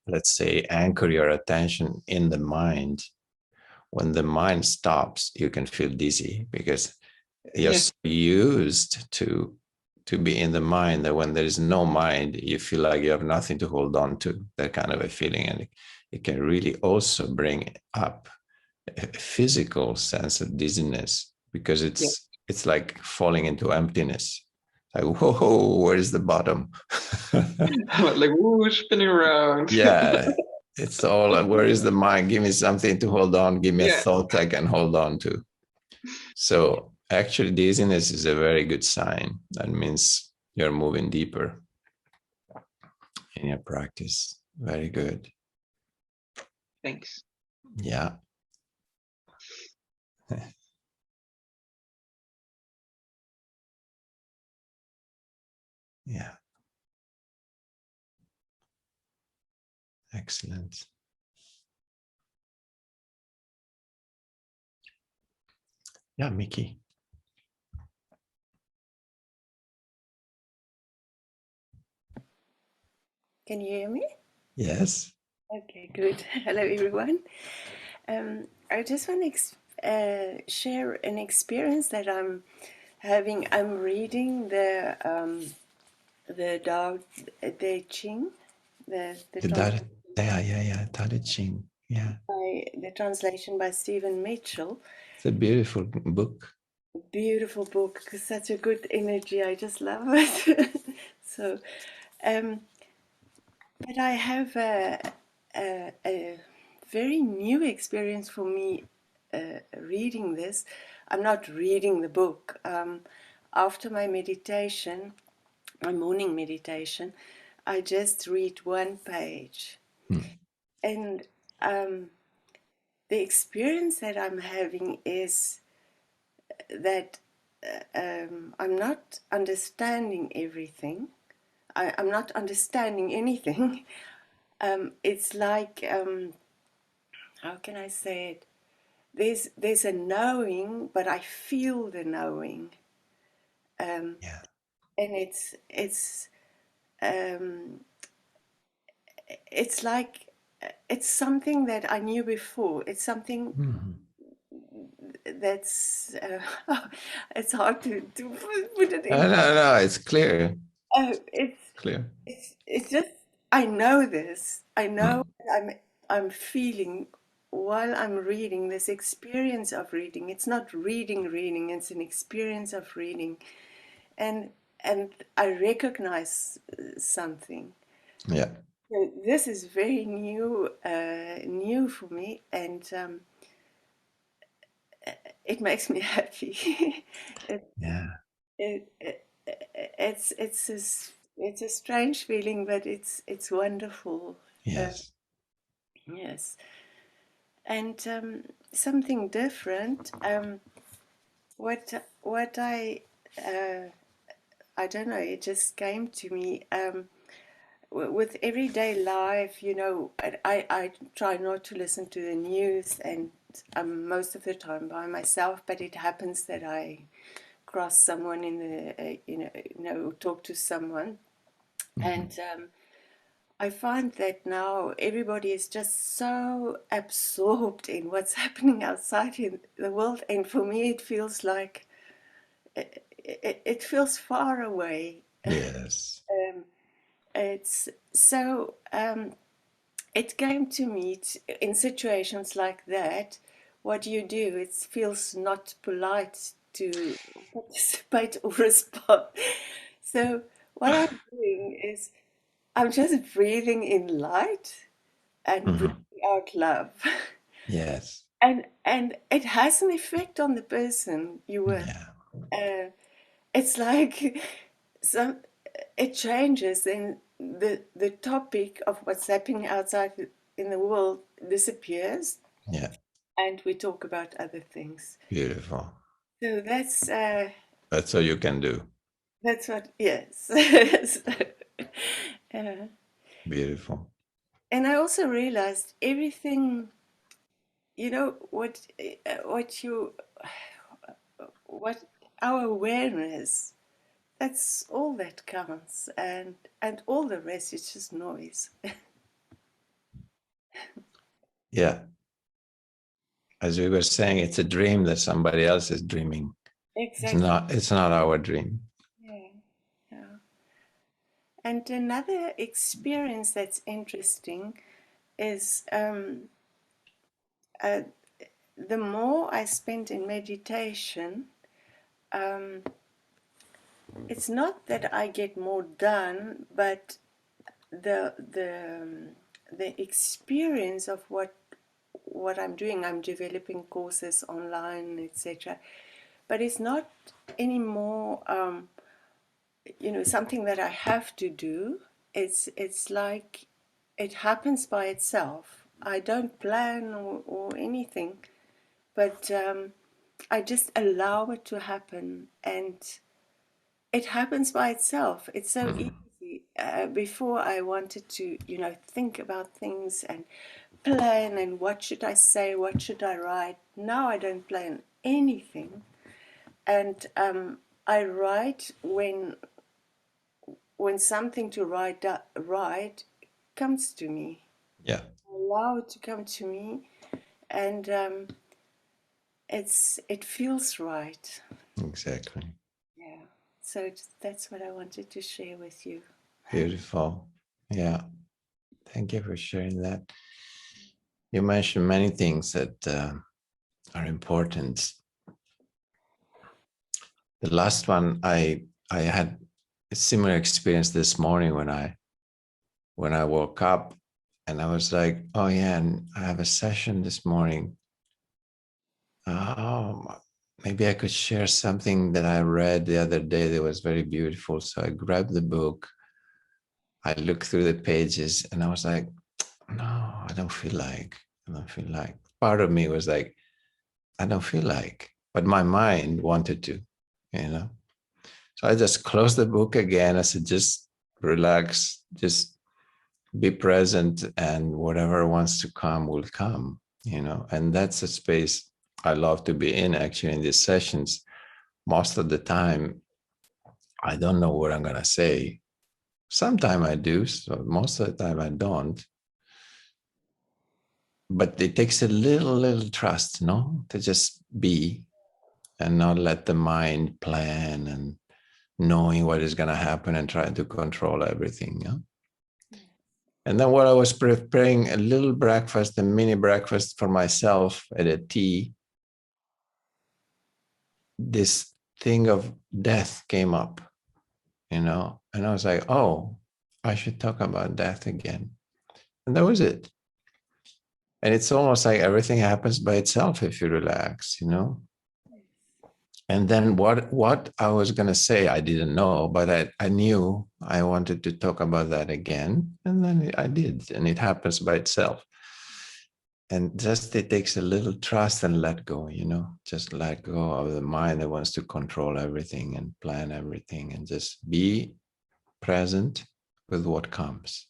S1: let's say, anchor your attention in the mind, when the mind stops, you can feel dizzy because you're so used to be in the mind that when there is no mind, you feel like you have nothing to hold on to, that kind of a feeling. And it can really also bring up a physical sense of dizziness because it's like falling into emptiness. Like, whoa, where is the bottom?
S3: Like, woo, spinning around.
S1: Yeah, it's all, where is the mind? Give me something to hold on. Give me a thought I can hold on to. So actually, dizziness is a very good sign. That means you're moving deeper in your practice. Very good.
S3: Thanks.
S1: Yeah. Yeah. Excellent. Yeah, Mickey.
S4: Can you hear me?
S1: Yes.
S4: Okay, good. Hello, everyone. I just want to share an experience that I'm having. I'm reading the the Tao Te Ching, the
S1: Tao Te Ching. Yeah.
S4: the translation by Stephen Mitchell.
S1: It's a beautiful book.
S4: Beautiful book, such a good energy. I just love it. So, but I have a very new experience for me reading this. I'm not reading the book. After my meditation, my morning meditation, I just read one page. And the experience that I'm having is that I'm not understanding everything. I'm not understanding anything. It's like, how can I say it? There's a knowing, but I feel the knowing, and it's like it's something that I knew before. It's something that's it's hard to put it in.
S1: No, it's clear.
S4: It's
S1: clear.
S4: It's just I know this. I know I'm feeling while I'm reading this experience of reading. It's not reading. It's an experience of reading, and I recognize something.
S1: Yeah.
S4: So this is very new for me, and it makes me happy. It's a strange feeling, but it's wonderful.
S1: Yes.
S4: Yes, and something different. What I don't know. It just came to me. With everyday life, I try not to listen to the news, and I'm most of the time by myself. But it happens that I cross someone in the, talk to someone, and I find that now everybody is just so absorbed in what's happening outside in the world, and for me, it feels like it feels far away.
S1: Yes.
S4: It's so. It came to me in situations like that. What do? It feels not polite to participate or respond. So what I'm doing is I'm just breathing in light and breathing out love.
S1: Yes.
S4: And it has an effect on the person you were.
S1: Yeah.
S4: It's like some it changes, and the topic of what's happening outside in the world disappears,
S1: Yeah.
S4: and we talk about other things.
S1: Beautiful.
S4: So that's
S1: all you can do.
S4: that's what, yes.
S1: Beautiful.
S4: And I also realized everything, what our awareness, that's all that counts, and all the rest is just noise.
S1: Yeah. As we were saying, it's a dream that somebody else is dreaming.
S4: Exactly.
S1: It's not our dream.
S4: Yeah. And another experience that's interesting is the more I spend in meditation, it's not that I get more done, but the experience of what I'm doing. I'm developing courses online, etc. But it's not anymore, something that I have to do. It's like it happens by itself. I don't plan or anything, but I just allow it to happen, and it happens by itself. It's so easy. Before I wanted to, think about things and plan and what should I say, what should I write. Now I don't plan anything, and I write when something to write comes to me.
S1: Yeah.
S4: I allow it to come to me, and it feels right.
S1: Exactly.
S4: Yeah. So that's what I wanted to share with you.
S1: Beautiful. Yeah. Thank you for sharing that. You mentioned many things that are important. The last one, I had a similar experience this morning when I woke up, and I was like, oh yeah, and I have a session this morning. Oh, maybe I could share something that I read the other day that was very beautiful. So I grabbed the book, I looked through the pages, and I was like, no, I don't feel like. Part of me was like, I don't feel like, but my mind wanted to, you know. So I just closed the book again. I said, just relax, just be present, and whatever wants to come will come, you know. And that's a space I love to be in, actually, in these sessions. Most of the time, I don't know what I'm going to say. Sometimes I do, so most of the time I don't. But it takes a little trust, no, to just be and not let the mind plan and knowing what is going to happen and trying to control everything. Yeah? And then while I was preparing a little breakfast, a mini breakfast for myself at a tea, this thing of death came up, you know, and I was like, oh, I should talk about death again. And that was it. And it's almost like everything happens by itself if you relax, you know. And then what I was going to say, I didn't know, but I knew I wanted to talk about that again. And then I did, and it happens by itself. And just it takes a little trust and let go, you know, just let go of the mind that wants to control everything and plan everything, and just be present with what comes.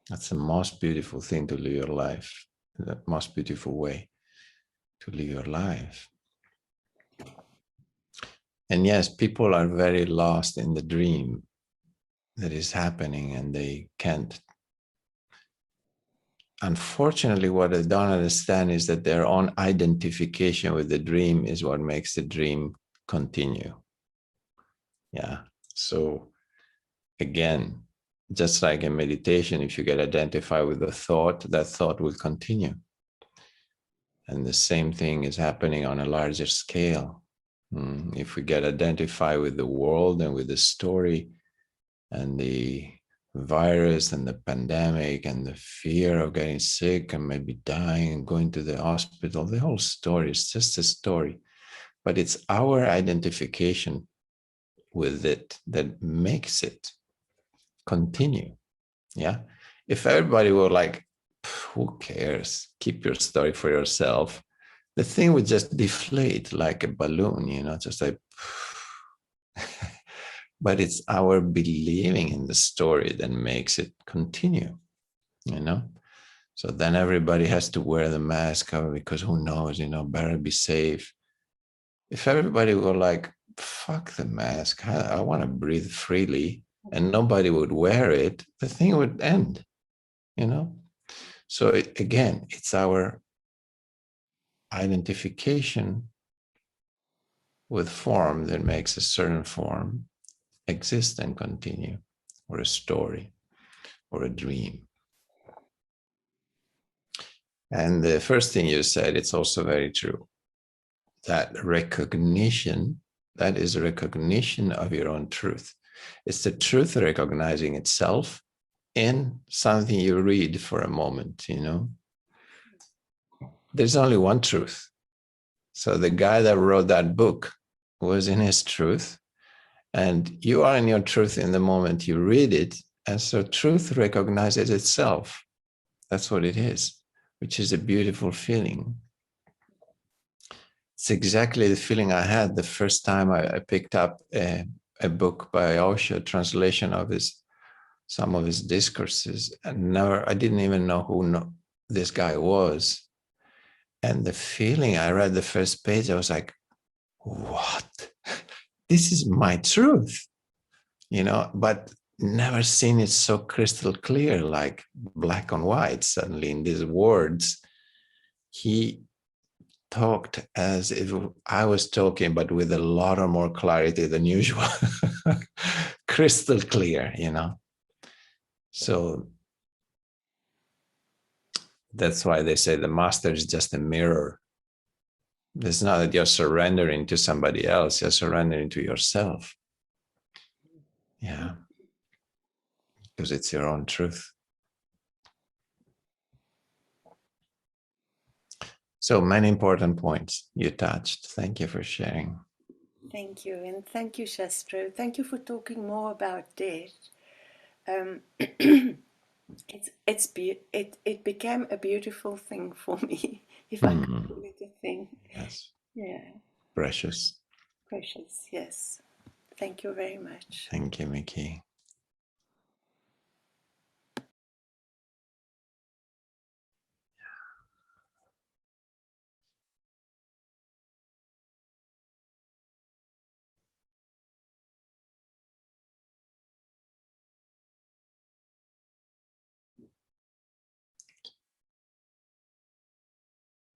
S1: That's the most beautiful thing to live your life, the most beautiful way to live your life. And yes, people are very lost in the dream that is happening, and they can't. Unfortunately, what they don't understand is that their own identification with the dream is what makes the dream continue. Yeah. So again, just like in meditation, if you get identified with the thought, that thought will continue. And the same thing is happening on a larger scale. If we get identified with the world and with the story and the virus and the pandemic and the fear of getting sick and maybe dying and going to the hospital, the whole story is just a story. But it's our identification with it that makes it continue. Yeah. If everybody were like, who cares? Keep your story for yourself. The thing would just deflate like a balloon, you know, just like, but it's our believing in the story that makes it continue, you know? So then everybody has to wear the mask because who knows, you know, better be safe. If everybody were like, fuck the mask, I want to breathe freely, and nobody would wear it, the thing would end, you know? So again, it's our identification with form that makes a certain form exist and continue, or a story, or a dream. And the first thing you said, it's also very true. That recognition, that is a recognition of your own truth. It's the truth recognizing itself in something you read for a moment, you know. There's only one truth. So the guy that wrote that book was in his truth, and you are in your truth in the moment you read it. And so truth recognizes itself. That's what it is, which is a beautiful feeling. It's exactly the feeling I had the first time I picked up a book by Osho, translation of some of his discourses, and I didn't even know who this guy was. And the feeling, I read the first page, I was like, what? This is my truth, you know, but never seen it so crystal clear, like black and white. Suddenly in these words, he talked as if I was talking, but with a lot of more clarity than usual. Crystal clear, you know. So that's why they say the master is just a mirror. It's not that you're surrendering to somebody else, you're surrendering to yourself. Yeah. Because it's your own truth. So many important points you touched. Thank you for sharing.
S4: Thank you, and thank you, Shastro. Thank you for talking more about death. It became a beautiful thing for me, if I could call it a thing.
S1: Yes.
S4: Yeah.
S1: Precious.
S4: Precious, yes. Thank you very much.
S1: Thank you, Mickey.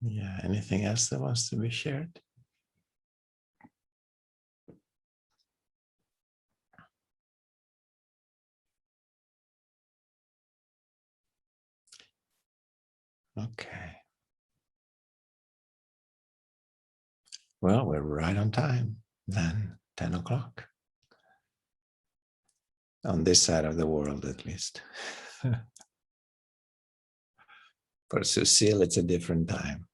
S1: Yeah, anything else that wants to be shared? Okay. Well, we're right on time then, 10 o'clock. On this side of the world, at least. For Susil, it's a different time.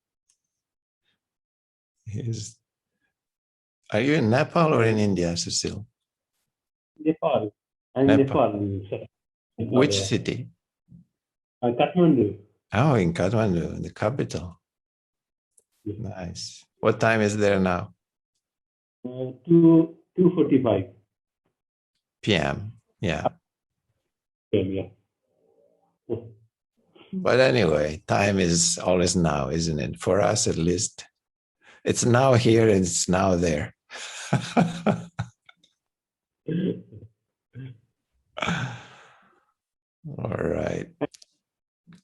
S1: Are you in Nepal or in India, Susil?
S5: Nepal. I'm
S1: Nepal.
S5: Nepal, sir. Nepal,
S1: Which
S5: yeah.
S1: city?
S5: Kathmandu.
S1: Oh, in Kathmandu, the capital.
S5: Yes.
S1: Nice. What time is there now?
S5: 2:45
S1: PM. Yeah.
S5: p.m. Yeah.
S1: But anyway, time is always now, isn't it? For us, at least. It's now here and it's now there. All right.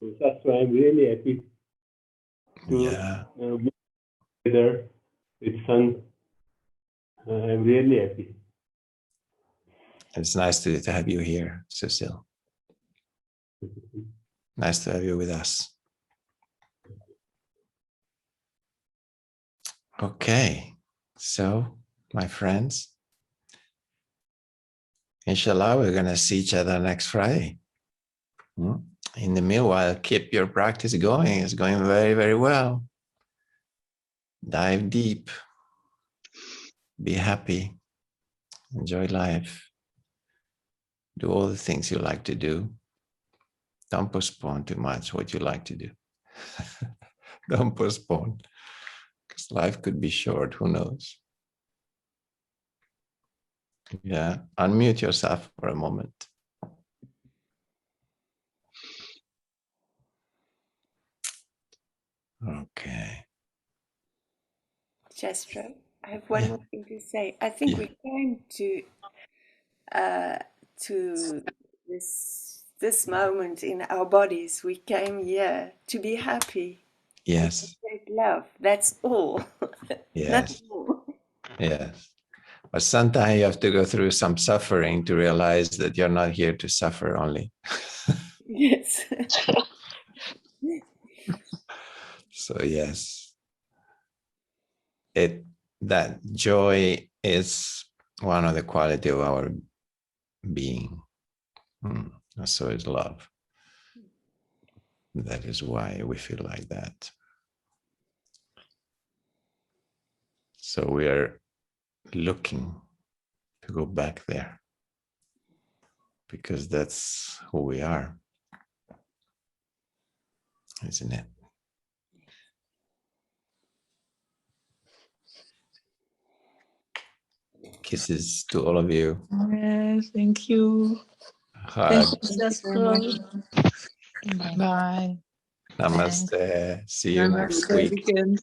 S5: So that's why I'm really happy to be together with sun. I'm really happy.
S1: It's nice to have you here, Cecile. Nice to have you with us. Okay, so my friends, inshallah, we're going to see each other next Friday. In the meanwhile, keep your practice going. It's going very, very well. Dive deep. Be happy. Enjoy life. Do all the things you like to do. Don't postpone too much what you like to do. Don't postpone, because life could be short. Who knows? Yeah, unmute yourself for a moment. Okay.
S4: Shastro, I have one more thing to say. I think we came to this moment in our bodies. We came here to be happy.
S1: Yes.
S4: And to spread love. That's all.
S1: Yes.
S4: Nothing more.
S1: Yes. But sometimes you have to go through some suffering to realize that you're not here to suffer only.
S4: Yes.
S1: So yes, that joy is one of the quality of our being. So is love. That is why we feel like that. So we are looking to go back there, because that's who we are, isn't it? Kisses to all of you.
S6: Yes, thank you.
S1: Hug.
S6: Thank you, Shastro. Bye.
S1: Namaste. See you next
S6: Namaste,
S1: week.
S6: weekend.